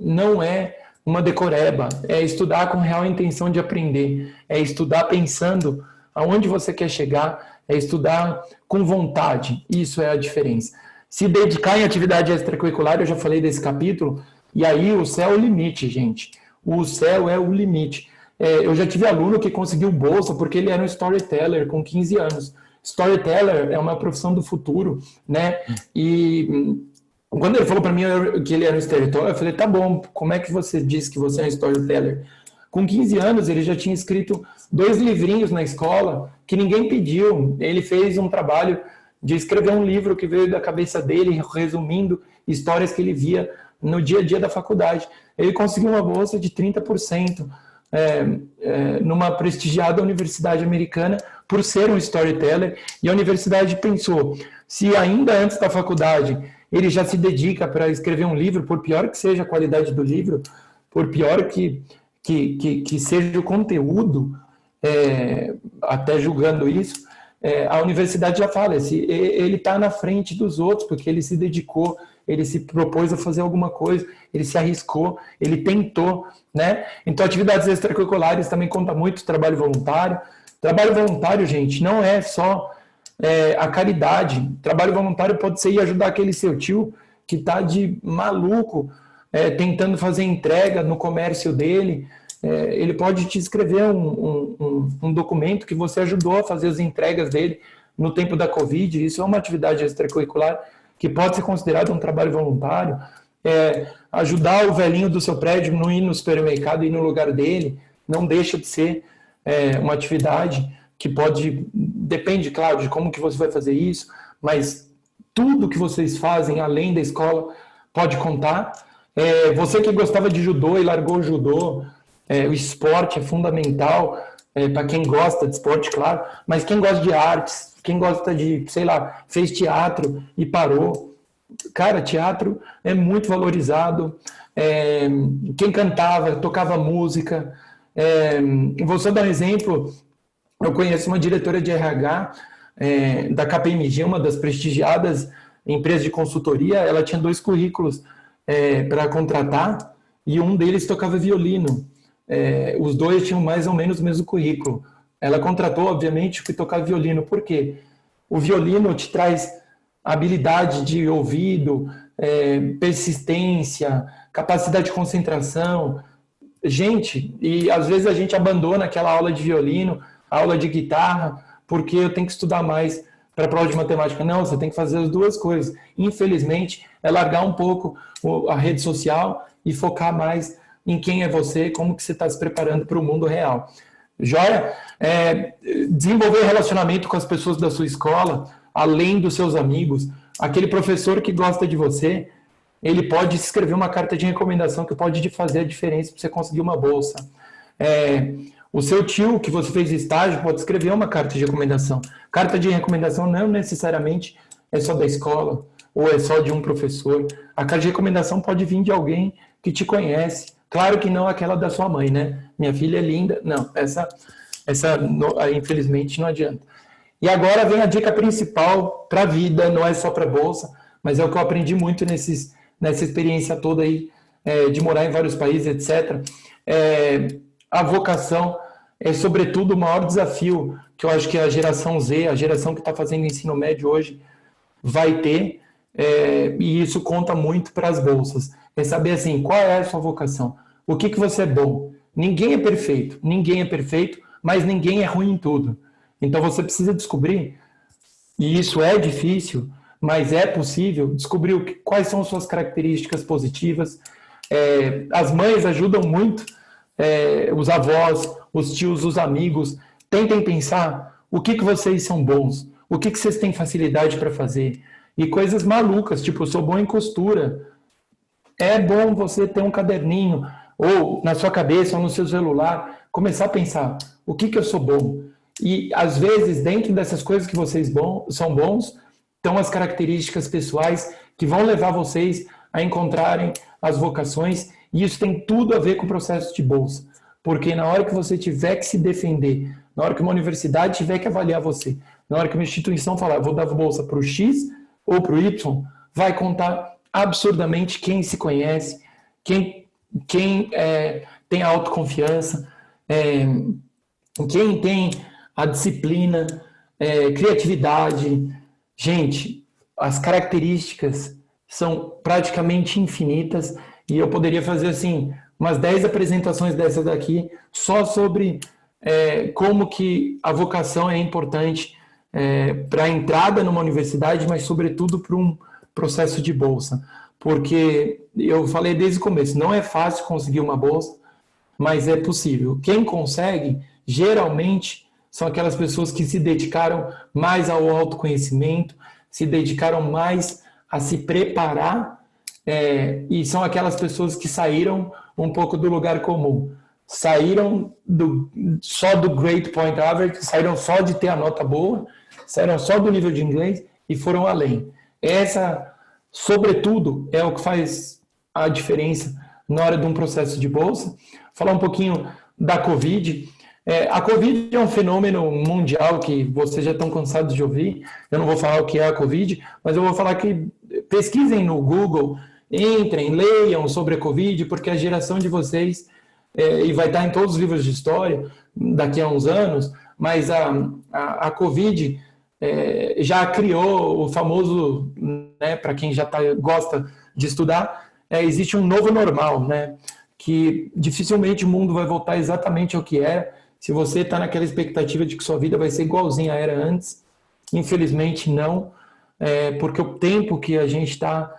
não é uma decoreba, é estudar com real intenção de aprender, é estudar pensando aonde você quer chegar, é estudar com vontade, isso é a diferença. Se dedicar em atividade extracurricular, eu já falei desse capítulo, e aí o céu é o limite, gente, o céu é o limite. Eu já tive aluno que conseguiu bolsa porque ele era um storyteller com 15 anos. Storyteller é uma profissão do futuro, né? E quando ele falou para mim que ele era um storyteller, eu falei, tá bom, como é que você diz que você é um storyteller? Com 15 anos, ele já tinha escrito 2 livrinhos na escola que ninguém pediu. Ele fez um trabalho de escrever um livro que veio da cabeça dele, resumindo histórias que ele via no dia a dia da faculdade. Ele conseguiu uma bolsa de 30% numa prestigiada universidade americana por ser um storyteller, e a universidade pensou, se ainda antes da faculdade ele já se dedica para escrever um livro, por pior que seja a qualidade do livro, por pior que seja o conteúdo, até julgando isso, a universidade já fala, ele está na frente dos outros, porque ele se dedicou, ele se propôs a fazer alguma coisa, ele se arriscou, ele tentou, né? Então, atividades extracurriculares também conta muito trabalho voluntário. Trabalho voluntário, gente, não é só a caridade. Trabalho voluntário pode ser ir ajudar aquele seu tio que está de maluco, tentando fazer entrega no comércio dele. Ele pode te escrever um documento que você ajudou a fazer as entregas dele no tempo da Covid. Isso é uma atividade extracurricular que pode ser considerada um trabalho voluntário. Ajudar o velhinho do seu prédio não ir no supermercado e ir no lugar dele, não deixa de ser uma atividade que depende, claro, de como que você vai fazer isso, mas tudo que vocês fazem além da escola pode contar. Você que gostava de judô e largou o judô, o esporte é fundamental para quem gosta de esporte, claro, mas quem gosta de artes, quem gosta de, sei lá, fez teatro e parou. Cara, teatro é muito valorizado. Quem cantava, tocava música. Vou só dar um exemplo. Eu conheço uma diretora de RH da KPMG, uma das prestigiadas empresas de consultoria. Ela tinha 2 currículos para contratar e um deles tocava violino. Os 2 tinham mais ou menos o mesmo currículo. Ela contratou, obviamente, o que tocava violino. Por quê? O violino te traz habilidade de ouvido, persistência, capacidade de concentração. Gente, e às vezes a gente abandona aquela aula de violino, aula de guitarra, porque eu tenho que estudar mais para a prova de matemática. Não, você tem que fazer as 2 coisas. Infelizmente, é largar um pouco a rede social e focar mais em quem é você, como que você está se preparando para o mundo real. Joia? Desenvolver relacionamento com as pessoas da sua escola, além dos seus amigos. Aquele professor que gosta de você, ele pode escrever uma carta de recomendação que pode fazer a diferença para você conseguir uma bolsa. O seu tio, que você fez estágio, pode escrever uma carta de recomendação. Carta de recomendação não necessariamente é só da escola, ou é só de um professor. A carta de recomendação pode vir de alguém que te conhece. Claro que não aquela da sua mãe, né? Minha filha é linda. Não, essa infelizmente não adianta. E agora vem a dica principal para a vida, não é só para a bolsa, mas é o que eu aprendi muito nessa experiência toda aí, de morar em vários países, etc. A vocação é, sobretudo, o maior desafio que eu acho que a geração Z, a geração que está fazendo ensino médio hoje, vai ter, e isso conta muito para as bolsas. É saber, assim, qual é a sua vocação? O que você é bom? Ninguém é perfeito, mas ninguém é ruim em tudo. Então você precisa descobrir, e isso é difícil, mas é possível, descobrir quais são suas características positivas. As mães ajudam muito, os avós, os tios, os amigos. Tentem pensar o que vocês são bons, o que vocês têm facilidade para fazer. E coisas malucas, tipo, eu sou bom em costura. É bom você ter um caderninho, ou na sua cabeça, ou no seu celular, começar a pensar, o que eu sou bom? E, às vezes, dentro dessas coisas que vocês são bons, estão as características pessoais que vão levar vocês a encontrarem as vocações, e isso tem tudo a ver com o processo de bolsa. Porque na hora que você tiver que se defender, na hora que uma universidade tiver que avaliar você, na hora que uma instituição falar, vou dar bolsa para o X ou para o Y, vai contar absurdamente quem se conhece, quem tem a autoconfiança, quem tem a disciplina, criatividade. Gente, as características são praticamente infinitas e eu poderia fazer assim umas 10 apresentações dessas daqui só sobre como que a vocação é importante para a entrada numa universidade, mas sobretudo para um processo de bolsa. Porque eu falei desde o começo, não é fácil conseguir uma bolsa, mas é possível. Quem consegue, geralmente, são aquelas pessoas que se dedicaram mais ao autoconhecimento, se dedicaram mais a se preparar, e são aquelas pessoas que saíram um pouco do lugar comum. Saíram só do Grade Point Average, saíram só de ter a nota boa, saíram só do nível de inglês e foram além. Essa, sobretudo, é o que faz a diferença na hora de um processo de bolsa. Falar um pouquinho da Covid. A Covid é um fenômeno mundial que vocês já estão cansados de ouvir. Eu não vou falar o que é a Covid, mas eu vou falar que pesquisem no Google, entrem, leiam sobre a Covid, porque a geração de vocês, e vai estar em todos os livros de história daqui a uns anos, mas a Covid já criou o famoso, né, para quem já gosta de estudar, existe um novo normal, né, que dificilmente o mundo vai voltar exatamente ao que era. Se você está naquela expectativa de que sua vida vai ser igualzinha era antes, infelizmente não, porque o tempo que a gente está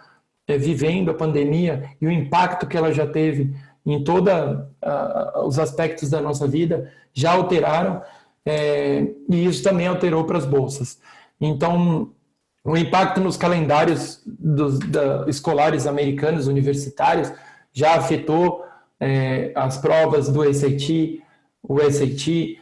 vivendo a pandemia e o impacto que ela já teve em todos os aspectos da nossa vida já alteraram, e isso também alterou para as bolsas. Então, o impacto nos calendários escolares americanos, universitários, já afetou as provas do SAT, o SAT,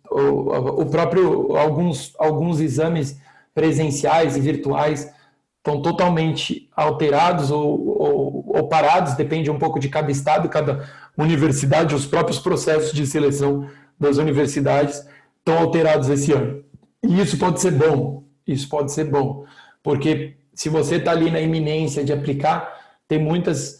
o próprio, alguns exames presenciais e virtuais estão totalmente alterados ou parados, depende um pouco de cada estado, cada universidade, os próprios processos de seleção das universidades estão alterados esse ano. E isso pode ser bom, porque se você está ali na iminência de aplicar, tem muitas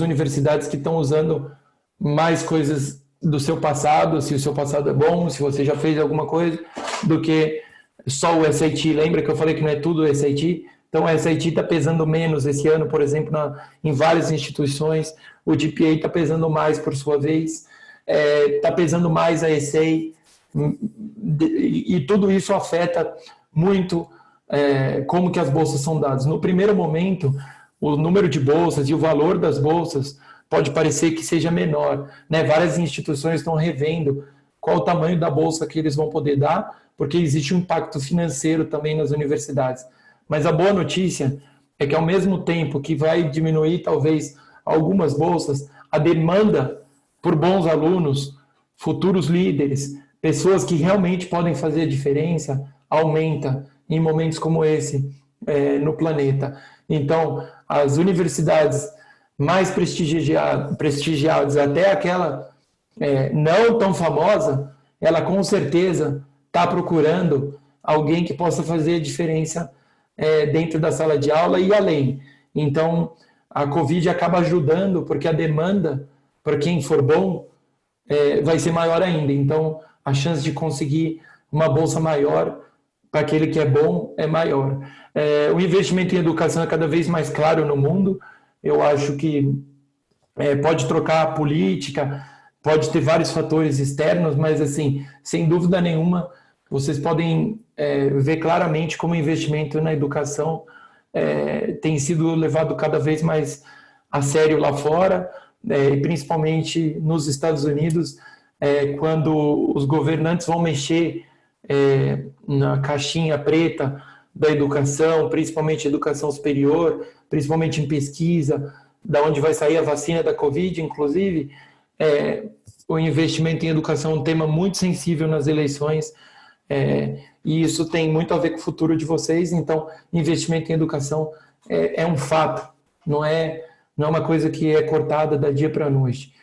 universidades que estão usando mais coisas do seu passado, se o seu passado é bom, se você já fez alguma coisa, do que só o SAT. Lembra que eu falei que não é tudo o SAT? Então, o SAT está pesando menos esse ano, por exemplo, em várias instituições. O GPA está pesando mais, por sua vez. Está pesando mais a ESEI. E tudo isso afeta muito como que as bolsas são dadas. No primeiro momento, o número de bolsas e o valor das bolsas pode parecer que seja menor, né? Várias instituições estão revendo qual o tamanho da bolsa que eles vão poder dar, porque existe um impacto financeiro também nas universidades. Mas a boa notícia é que, ao mesmo tempo que vai diminuir, talvez, algumas bolsas, a demanda por bons alunos, futuros líderes, pessoas que realmente podem fazer a diferença, aumenta em momentos como esse no planeta. Então, as universidades mais prestigiadas, até aquela não tão famosa, ela com certeza está procurando alguém que possa fazer a diferença dentro da sala de aula e além. Então, a Covid acaba ajudando, porque a demanda, para quem for bom, vai ser maior ainda. Então, a chance de conseguir uma bolsa maior para aquele que é bom é maior. O investimento em educação é cada vez mais claro no mundo. Eu acho que pode trocar a política, pode ter vários fatores externos, mas, assim, sem dúvida nenhuma, vocês podem ver claramente como o investimento na educação tem sido levado cada vez mais a sério lá fora, e principalmente nos Estados Unidos, quando os governantes vão mexer na caixinha preta da educação, principalmente educação superior, principalmente em pesquisa, da onde vai sair a vacina da Covid, inclusive, o investimento em educação é um tema muito sensível nas eleições, e isso tem muito a ver com o futuro de vocês. Então, investimento em educação é um fato, não é uma coisa que é cortada da dia para a noite.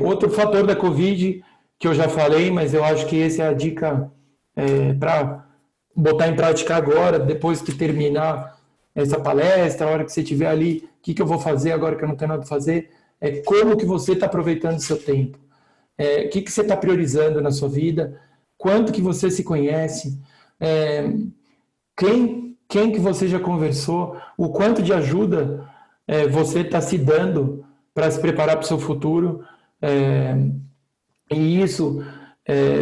Outro fator da Covid, que eu já falei, mas eu acho que essa é a dica para botar em prática agora, depois que terminar essa palestra, a hora que você estiver ali, o que eu vou fazer agora que eu não tenho nada para fazer, como que você está aproveitando o seu tempo, o que você está priorizando na sua vida, quanto que você se conhece, quem que você já conversou, o quanto de ajuda você está se dando para se preparar para o seu futuro, e isso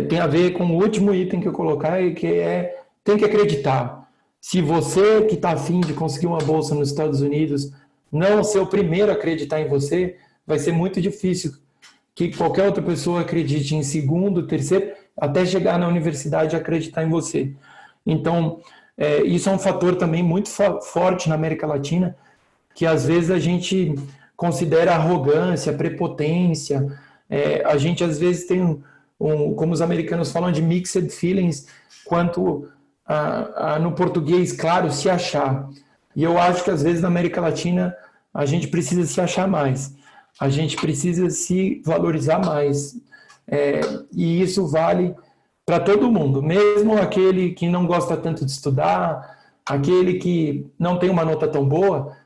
tem a ver com o último item que eu colocar, que tem que acreditar. Se você que está afim de conseguir uma bolsa nos Estados Unidos não ser o primeiro a acreditar em você, vai ser muito difícil que qualquer outra pessoa acredite em segundo, terceiro, até chegar na universidade e acreditar em você. Então, isso é um fator também muito forte na América Latina, que às vezes a gente considera arrogância, prepotência, a gente às vezes tem como os americanos falam, de mixed feelings, quanto no português, claro, se achar. E eu acho que às vezes na América Latina a gente precisa se achar mais, a gente precisa se valorizar mais, e isso vale para todo mundo, mesmo aquele que não gosta tanto de estudar, aquele que não tem uma nota tão boa,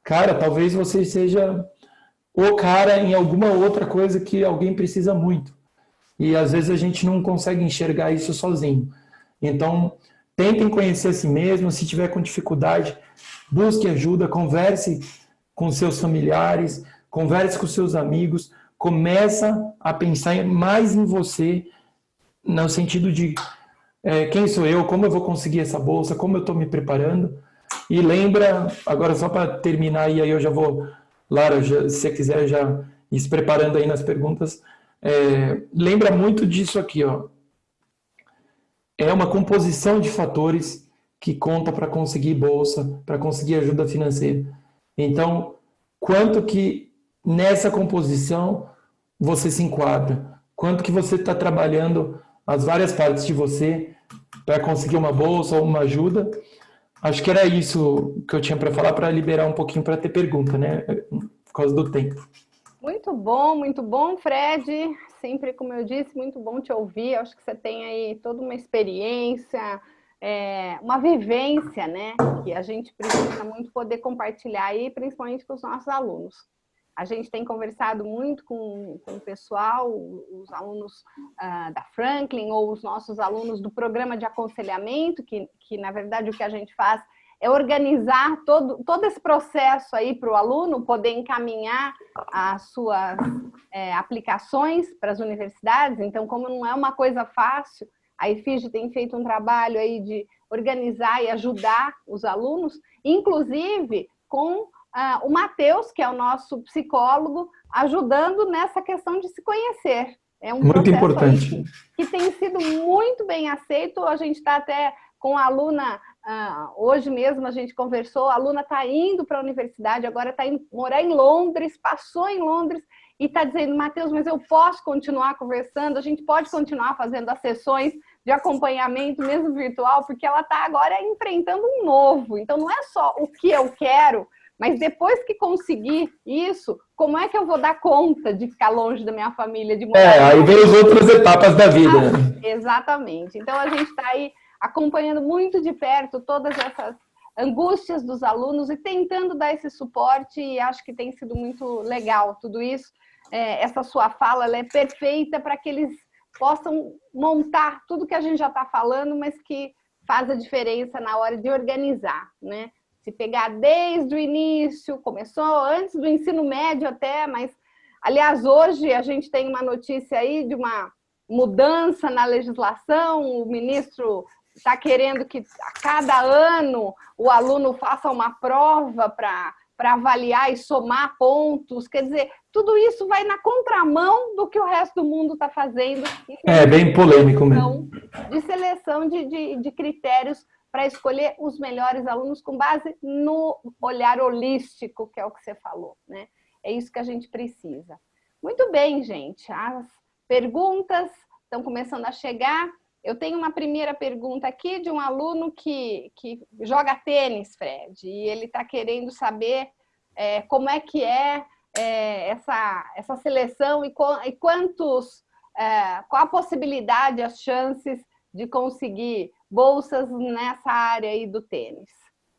cara, talvez você seja o cara em alguma outra coisa que alguém precisa muito. E às vezes a gente não consegue enxergar isso sozinho. Então, tentem conhecer a si mesmo, se tiver com dificuldade, busque ajuda, converse com seus familiares, converse com seus amigos, começa a pensar mais em você, no sentido de quem sou eu, como eu vou conseguir essa bolsa, como eu estou me preparando. E lembra, agora só para terminar, e aí eu já vou, Lara, se você quiser já ir se preparando aí nas perguntas, lembra muito disso aqui, ó. É uma composição de fatores que conta para conseguir bolsa, para conseguir ajuda financeira. Então, quanto que nessa composição você se enquadra? Quanto que você está trabalhando as várias partes de você para conseguir uma bolsa ou uma ajuda? Acho que era isso que eu tinha para falar, para liberar um pouquinho para ter pergunta, né? Por causa do tempo. Muito bom, Fred. Sempre, como eu disse, muito bom te ouvir. Acho que você tem aí toda uma experiência, uma vivência, né? Que a gente precisa muito poder compartilhar aí, principalmente com os nossos alunos. A gente tem conversado muito com o pessoal, os alunos da Franklin ou os nossos alunos do programa de aconselhamento, que na verdade o que a gente faz é organizar todo esse processo aí para o aluno poder encaminhar as suas aplicações para as universidades. Então, como não é uma coisa fácil, a IFIG tem feito um trabalho aí de organizar e ajudar os alunos, inclusive com o Matheus, que é o nosso psicólogo, ajudando nessa questão de se conhecer. É um muito importante que tem sido muito bem aceito. A gente está até com a aluna, hoje mesmo a gente conversou, a aluna está indo para a universidade, agora está indo morar em Londres, passou em Londres e está dizendo, Matheus, mas eu posso continuar conversando, a gente pode continuar fazendo as sessões de acompanhamento, mesmo virtual, porque ela está agora enfrentando um novo. Então, não é só o que eu quero, mas depois que conseguir isso, como é que eu vou dar conta de ficar longe da minha família? De morar aí vem as outras etapas da vida. Exatamente. Então, a gente está aí acompanhando muito de perto todas essas angústias dos alunos e tentando dar esse suporte, e acho que tem sido muito legal tudo isso. Essa sua fala, ela é perfeita para que eles possam montar tudo que a gente já está falando, mas que faz a diferença na hora de organizar, né? Se pegar desde o início, começou antes do ensino médio até, mas, aliás, hoje a gente tem uma notícia aí de uma mudança na legislação, o ministro está querendo que a cada ano o aluno faça uma prova para avaliar e somar pontos. Quer dizer, tudo isso vai na contramão do que o resto do mundo está fazendo. É bem polêmico mesmo. De seleção de critérios para escolher os melhores alunos com base no olhar holístico, que é o que você falou, né? É isso que a gente precisa. Muito bem, gente. As perguntas estão começando a chegar. Eu tenho uma primeira pergunta aqui de um aluno que joga tênis, Fred, e ele está querendo saber como é que essa seleção e quantos, qual a possibilidade, as chances de conseguir bolsas nessa área aí do tênis.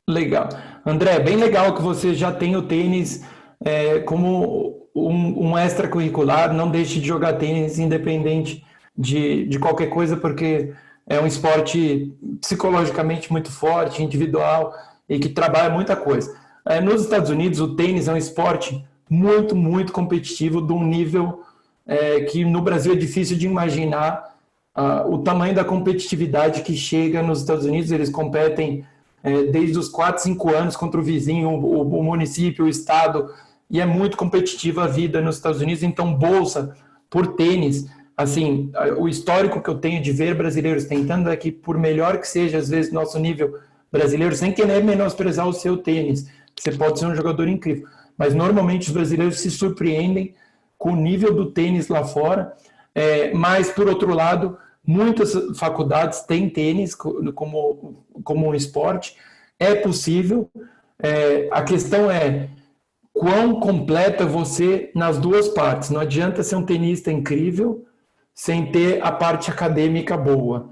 Legal. André, bem legal que você já tem o tênis como um extracurricular. Não deixe de jogar tênis independente de qualquer coisa, porque é um esporte psicologicamente muito forte, individual e que trabalha muita coisa. Nos Estados Unidos, o tênis é um esporte muito, muito competitivo, de um nível que no Brasil é difícil de imaginar o tamanho da competitividade que chega nos Estados Unidos. Eles competem desde os 4, 5 anos contra o vizinho, o município, o estado, e é muito competitiva a vida nos Estados Unidos. Então, bolsa por tênis, assim, o histórico que eu tenho de ver brasileiros tentando é que, por melhor que seja, às vezes, nosso nível brasileiro, sem querer menosprezar o seu tênis, você pode ser um jogador incrível, mas normalmente os brasileiros se surpreendem com o nível do tênis lá fora. Mas, por outro lado, muitas faculdades têm tênis como um esporte. É possível. A questão é quão completa você nas duas partes. Não adianta ser um tenista incrível sem ter a parte acadêmica boa.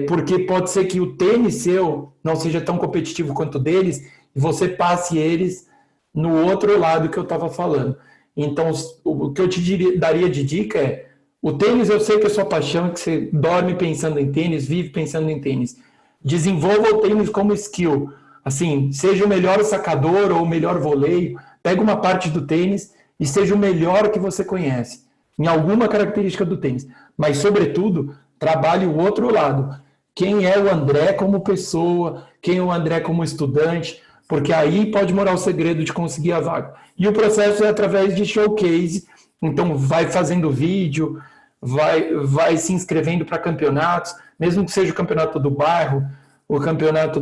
Porque pode ser que o tênis seu não seja tão competitivo quanto o deles e você passe eles no outro lado que eu estava falando. Então, o que eu te daria de dica é: o tênis, eu sei que é sua paixão, que você dorme pensando em tênis, vive pensando em tênis. Desenvolva o tênis como skill. Assim, seja o melhor sacador ou o melhor voleio, pega uma parte do tênis e seja o melhor que você conhece, em alguma característica do tênis. Mas, sobretudo, trabalhe o outro lado. Quem é o André como pessoa, quem é o André como estudante, porque aí pode morar o segredo de conseguir a vaga. E o processo é através de showcase. Então, vai fazendo vídeo, vai se inscrevendo para campeonatos, mesmo que seja o campeonato do bairro, o campeonato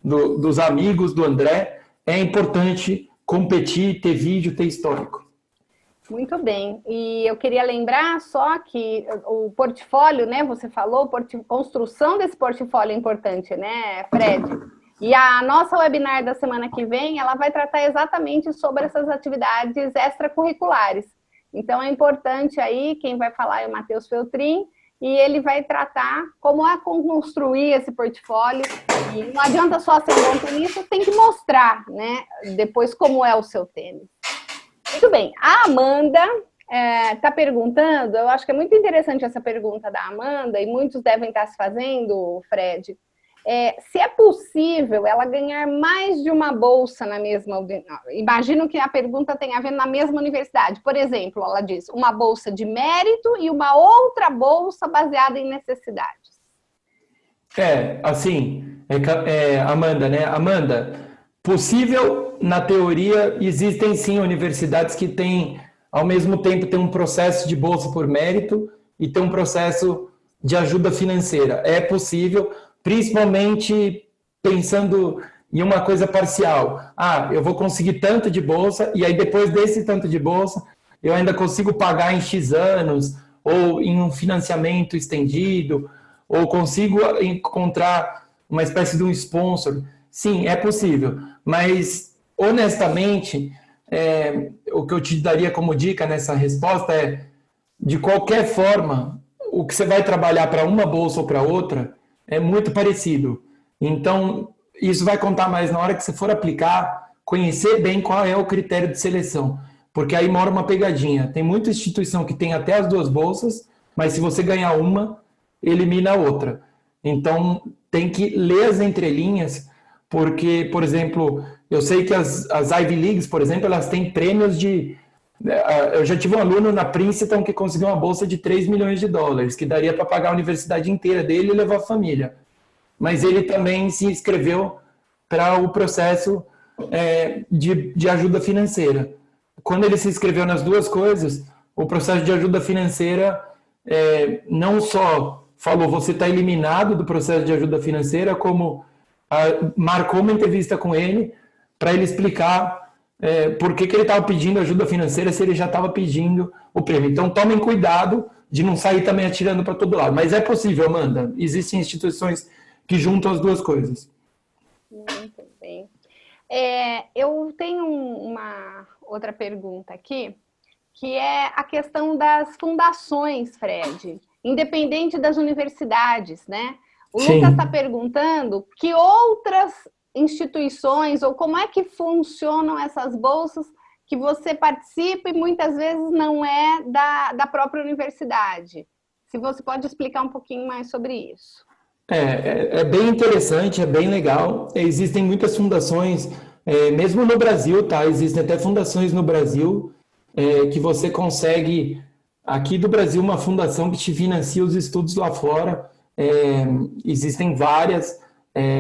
dos amigos do André. É importante competir, ter vídeo, ter histórico. Muito bem. E eu queria lembrar só que o portfólio, né? Você falou, construção desse portfólio é importante, né, Fred? E a nossa webinar da semana que vem, ela vai tratar exatamente sobre essas atividades extracurriculares. Então, é importante aí, quem vai falar é o Matheus Feltrin, e ele vai tratar como construir esse portfólio. E não adianta só ser um bom tenista, tem que mostrar, né, depois como é o seu tênis. Muito bem, a Amanda está perguntando, eu acho que é muito interessante essa pergunta da Amanda, e muitos devem estar se fazendo, Fred, se é possível ela ganhar mais de uma bolsa na mesma... Imagino que a pergunta tenha a ver na mesma universidade. Por exemplo, ela diz, uma bolsa de mérito e uma outra bolsa baseada em necessidades. Amanda, né? Amanda, possível, na teoria, existem sim universidades que têm, ao mesmo tempo, tem um processo de bolsa por mérito e tem um processo de ajuda financeira. É possível, principalmente pensando em uma coisa parcial. Eu vou conseguir tanto de bolsa, e aí depois desse tanto de bolsa, eu ainda consigo pagar em X anos, ou em um financiamento estendido, ou consigo encontrar uma espécie de um sponsor. Sim, é possível, mas honestamente, o que eu te daria como dica nessa resposta é, de qualquer forma, o que você vai trabalhar para uma bolsa ou para outra é muito parecido. Então, isso vai contar mais na hora que você for aplicar, conhecer bem qual é o critério de seleção, porque aí mora uma pegadinha. Tem muita instituição que tem até as duas bolsas, mas se você ganhar uma, elimina a outra. Então, tem que ler as entrelinhas, porque, por exemplo, eu sei que as Ivy Leagues, por exemplo, elas têm prêmios de Eu já tive um aluno na Princeton que conseguiu uma bolsa de 3 milhões de dólares, que daria para pagar a universidade inteira dele e levar a família. Mas ele também se inscreveu para o processo de ajuda financeira. Quando ele se inscreveu nas duas coisas, o processo de ajuda financeira não só falou você está eliminado do processo de ajuda financeira, como marcou uma entrevista com ele para ele explicar por que ele estava pedindo ajuda financeira se ele já estava pedindo o prêmio. Então, tomem cuidado de não sair também atirando para todo lado. Mas é possível, Amanda. Existem instituições que juntam as duas coisas. Muito bem. Eu tenho uma outra pergunta aqui, que é a questão das fundações, Fred, independente das universidades, né? O Sim. Lucas está perguntando que outras instituições, ou como é que funcionam essas bolsas que você participa e muitas vezes não é da própria universidade. Se você pode explicar um pouquinho mais sobre isso. É bem interessante, é bem legal. Existem muitas fundações, mesmo no Brasil, tá? Existem até fundações no Brasil que você consegue, aqui do Brasil, uma fundação que te financia os estudos lá fora. Existem várias.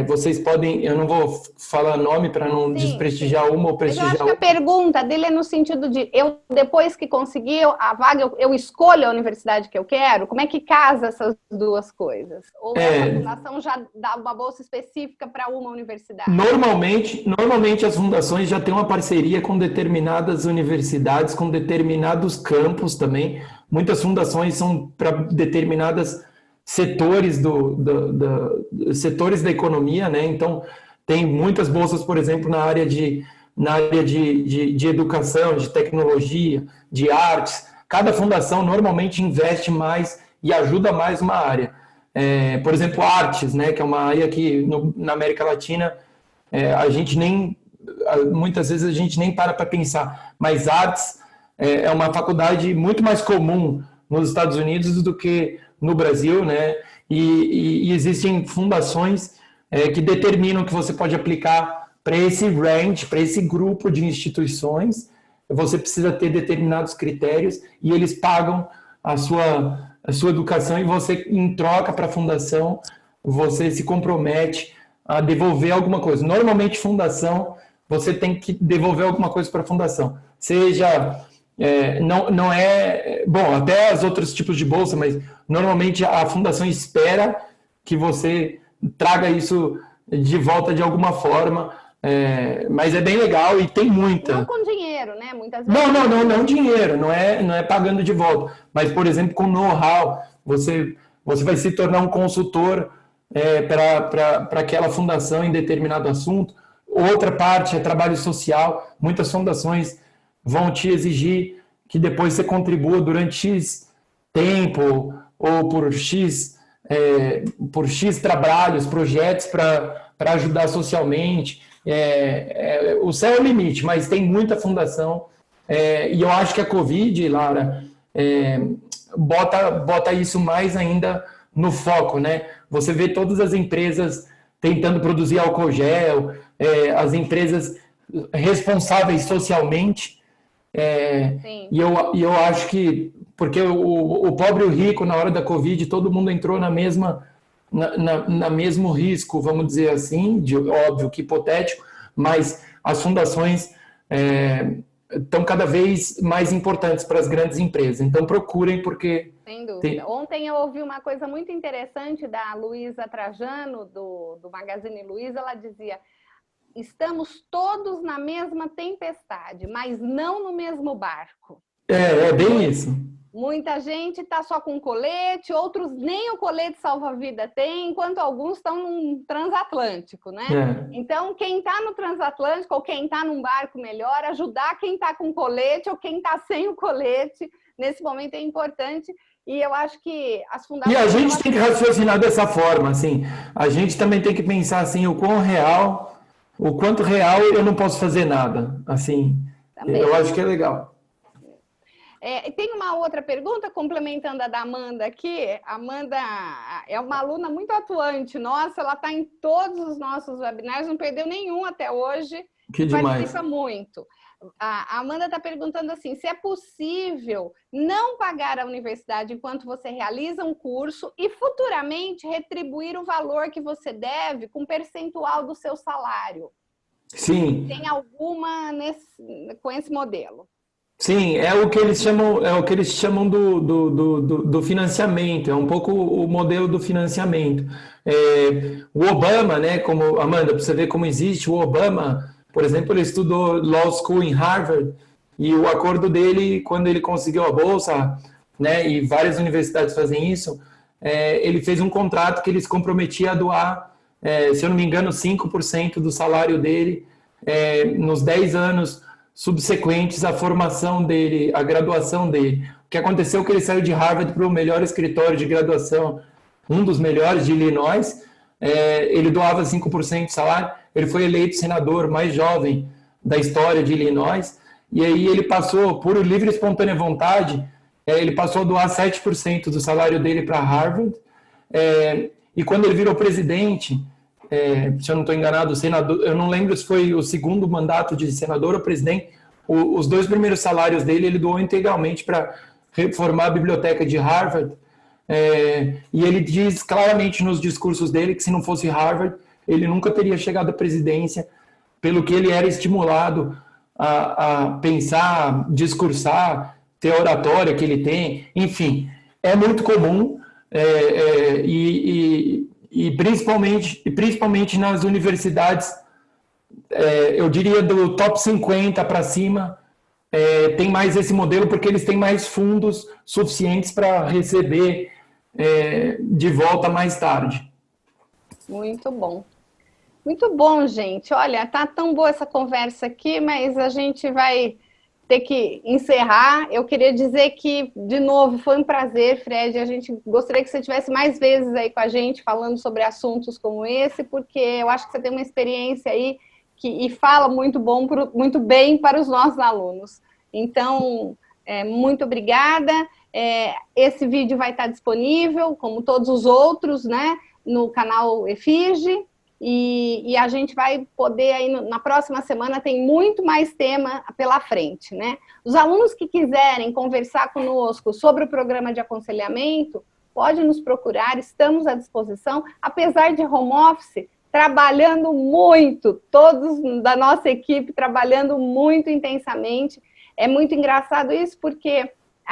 Vocês podem, eu não vou falar nome para não desprestigiar uma ou prestigiar outra. Mas eu acho que a pergunta dele é no sentido de, depois que conseguir a vaga, eu escolho a universidade que eu quero? Como é que casa essas duas coisas? Ou essa fundação já dá uma bolsa específica para uma universidade? Normalmente as fundações já têm uma parceria com determinadas universidades, com determinados campos também. Muitas fundações são para determinadas setores setores da economia, né? Então tem muitas bolsas, por exemplo, na área de educação, de tecnologia, de artes. Cada fundação normalmente investe mais e ajuda mais uma área. Por exemplo, artes, né? Que é uma área que na América Latina muitas vezes a gente nem para pensar, mas artes é uma faculdade muito mais comum nos Estados Unidos do que no Brasil, né? E existem fundações que determinam que você pode aplicar para esse range, para esse grupo de instituições. Você precisa ter determinados critérios e eles pagam a sua educação e você, em troca para a fundação, você se compromete a devolver alguma coisa. Normalmente, fundação, você tem que devolver alguma coisa para a fundação. Seja... não é... Bom, até os outros tipos de bolsa, mas normalmente a fundação espera que você traga isso de volta de alguma forma, mas é bem legal e tem muita. Não com dinheiro, né? Muitas vezes. Não dinheiro, não é pagando de volta. Mas, por exemplo, com know-how, você vai se tornar um consultor para aquela fundação em determinado assunto. Outra parte é trabalho social. Muitas fundações vão te exigir que depois você contribua durante X tempo ou por X trabalhos, projetos para ajudar socialmente. O céu é o limite, mas tem muita fundação. E eu acho que a Covid, Lara, bota isso mais ainda no foco, né? Você vê todas as empresas tentando produzir álcool gel, as empresas responsáveis socialmente. E eu acho que, porque o pobre e o rico, na hora da Covid, todo mundo entrou na mesmo risco, vamos dizer assim, óbvio que hipotético, mas as fundações estão cada vez mais importantes para as grandes empresas. Então procurem, porque... Sem dúvida. Ontem eu ouvi uma coisa muito interessante da Luísa Trajano, do Magazine Luiza. Ela dizia: estamos todos na mesma tempestade, mas não no mesmo barco. É bem isso. Muita gente está só com colete, outros nem o colete salva-vida tem, enquanto alguns estão num transatlântico, né? Então, quem está no transatlântico ou quem está num barco melhor, ajudar quem está com colete ou quem está sem o colete, nesse momento é importante. E eu acho que as fundações... E a gente tem que raciocinar dessa forma, assim. A gente também tem que pensar assim, o quanto real eu não posso fazer nada. Assim, também. Eu acho que é legal. Tem uma outra pergunta, complementando a da Amanda aqui. A Amanda é uma aluna muito atuante nossa, ela está em todos os nossos webinars, não perdeu nenhum até hoje. Que demais. Participa muito. A Amanda está perguntando assim, se é possível não pagar a universidade enquanto você realiza um curso e futuramente retribuir o valor que você deve com percentual do seu salário. Sim. Tem alguma com esse modelo? Sim, é o que eles chamam do financiamento, é um pouco o modelo do financiamento. O Obama, né, como, Amanda, para você ver como existe, o Obama, por exemplo, ele estudou Law School em Harvard, e o acordo dele, quando ele conseguiu a bolsa, né, e várias universidades fazem isso, ele fez um contrato que ele se comprometia a doar, se eu não me engano, 5% do salário dele, nos 10 anos subsequentes à formação dele, à graduação dele. O que aconteceu é que ele saiu de Harvard para o melhor escritório de graduação, um dos melhores de Illinois, ele doava 5% do salário, ele foi eleito senador mais jovem da história de Illinois, e aí ele passou, por livre e espontânea vontade, ele passou a doar 7% do salário dele para Harvard, e quando ele virou presidente, se eu não estou enganado, o senador, eu não lembro se foi o segundo mandato de senador ou presidente, os 2 primeiros salários dele ele doou integralmente para reformar a biblioteca de Harvard, e ele diz claramente nos discursos dele que se não fosse Harvard, ele nunca teria chegado à presidência, pelo que ele era estimulado a pensar, discursar, ter a oratória que ele tem, enfim, é muito comum, e principalmente nas universidades, eu diria do top 50 para cima, tem mais esse modelo porque eles têm mais fundos suficientes para receber de volta mais tarde. Muito bom. Muito bom, gente. Olha, tá tão boa essa conversa aqui, mas a gente vai ter que encerrar. Eu queria dizer que, de novo, foi um prazer, Fred. A gente gostaria que você estivesse mais vezes aí com a gente, falando sobre assuntos como esse, porque eu acho que você tem uma experiência aí e fala muito bem para os nossos alunos. Então, muito obrigada. Esse vídeo vai estar disponível, como todos os outros, né, no canal EFIGE. E a gente vai poder, aí na próxima semana, tem muito mais tema pela frente, né? Os alunos que quiserem conversar conosco sobre o programa de aconselhamento, pode nos procurar, estamos à disposição, apesar de home office, trabalhando muito, todos da nossa equipe trabalhando muito intensamente. É muito engraçado isso, porque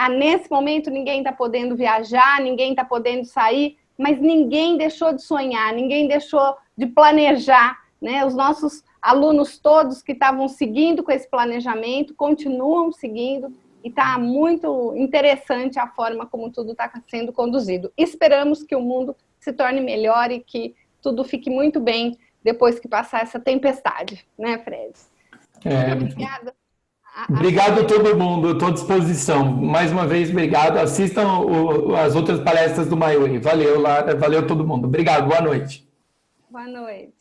nesse momento ninguém está podendo viajar, ninguém está podendo sair, mas ninguém deixou de sonhar, ninguém deixou de planejar, né? Os nossos alunos todos que estavam seguindo com esse planejamento, continuam seguindo, e está muito interessante a forma como tudo está sendo conduzido. Esperamos que o mundo se torne melhor e que tudo fique muito bem depois que passar essa tempestade, né, Fred? Muito obrigada. Obrigado a todo mundo, estou à disposição. Mais uma vez, obrigado. Assistam as outras palestras do MyWay. Valeu, Lara. Valeu todo mundo. Obrigado, boa noite. Boa noite.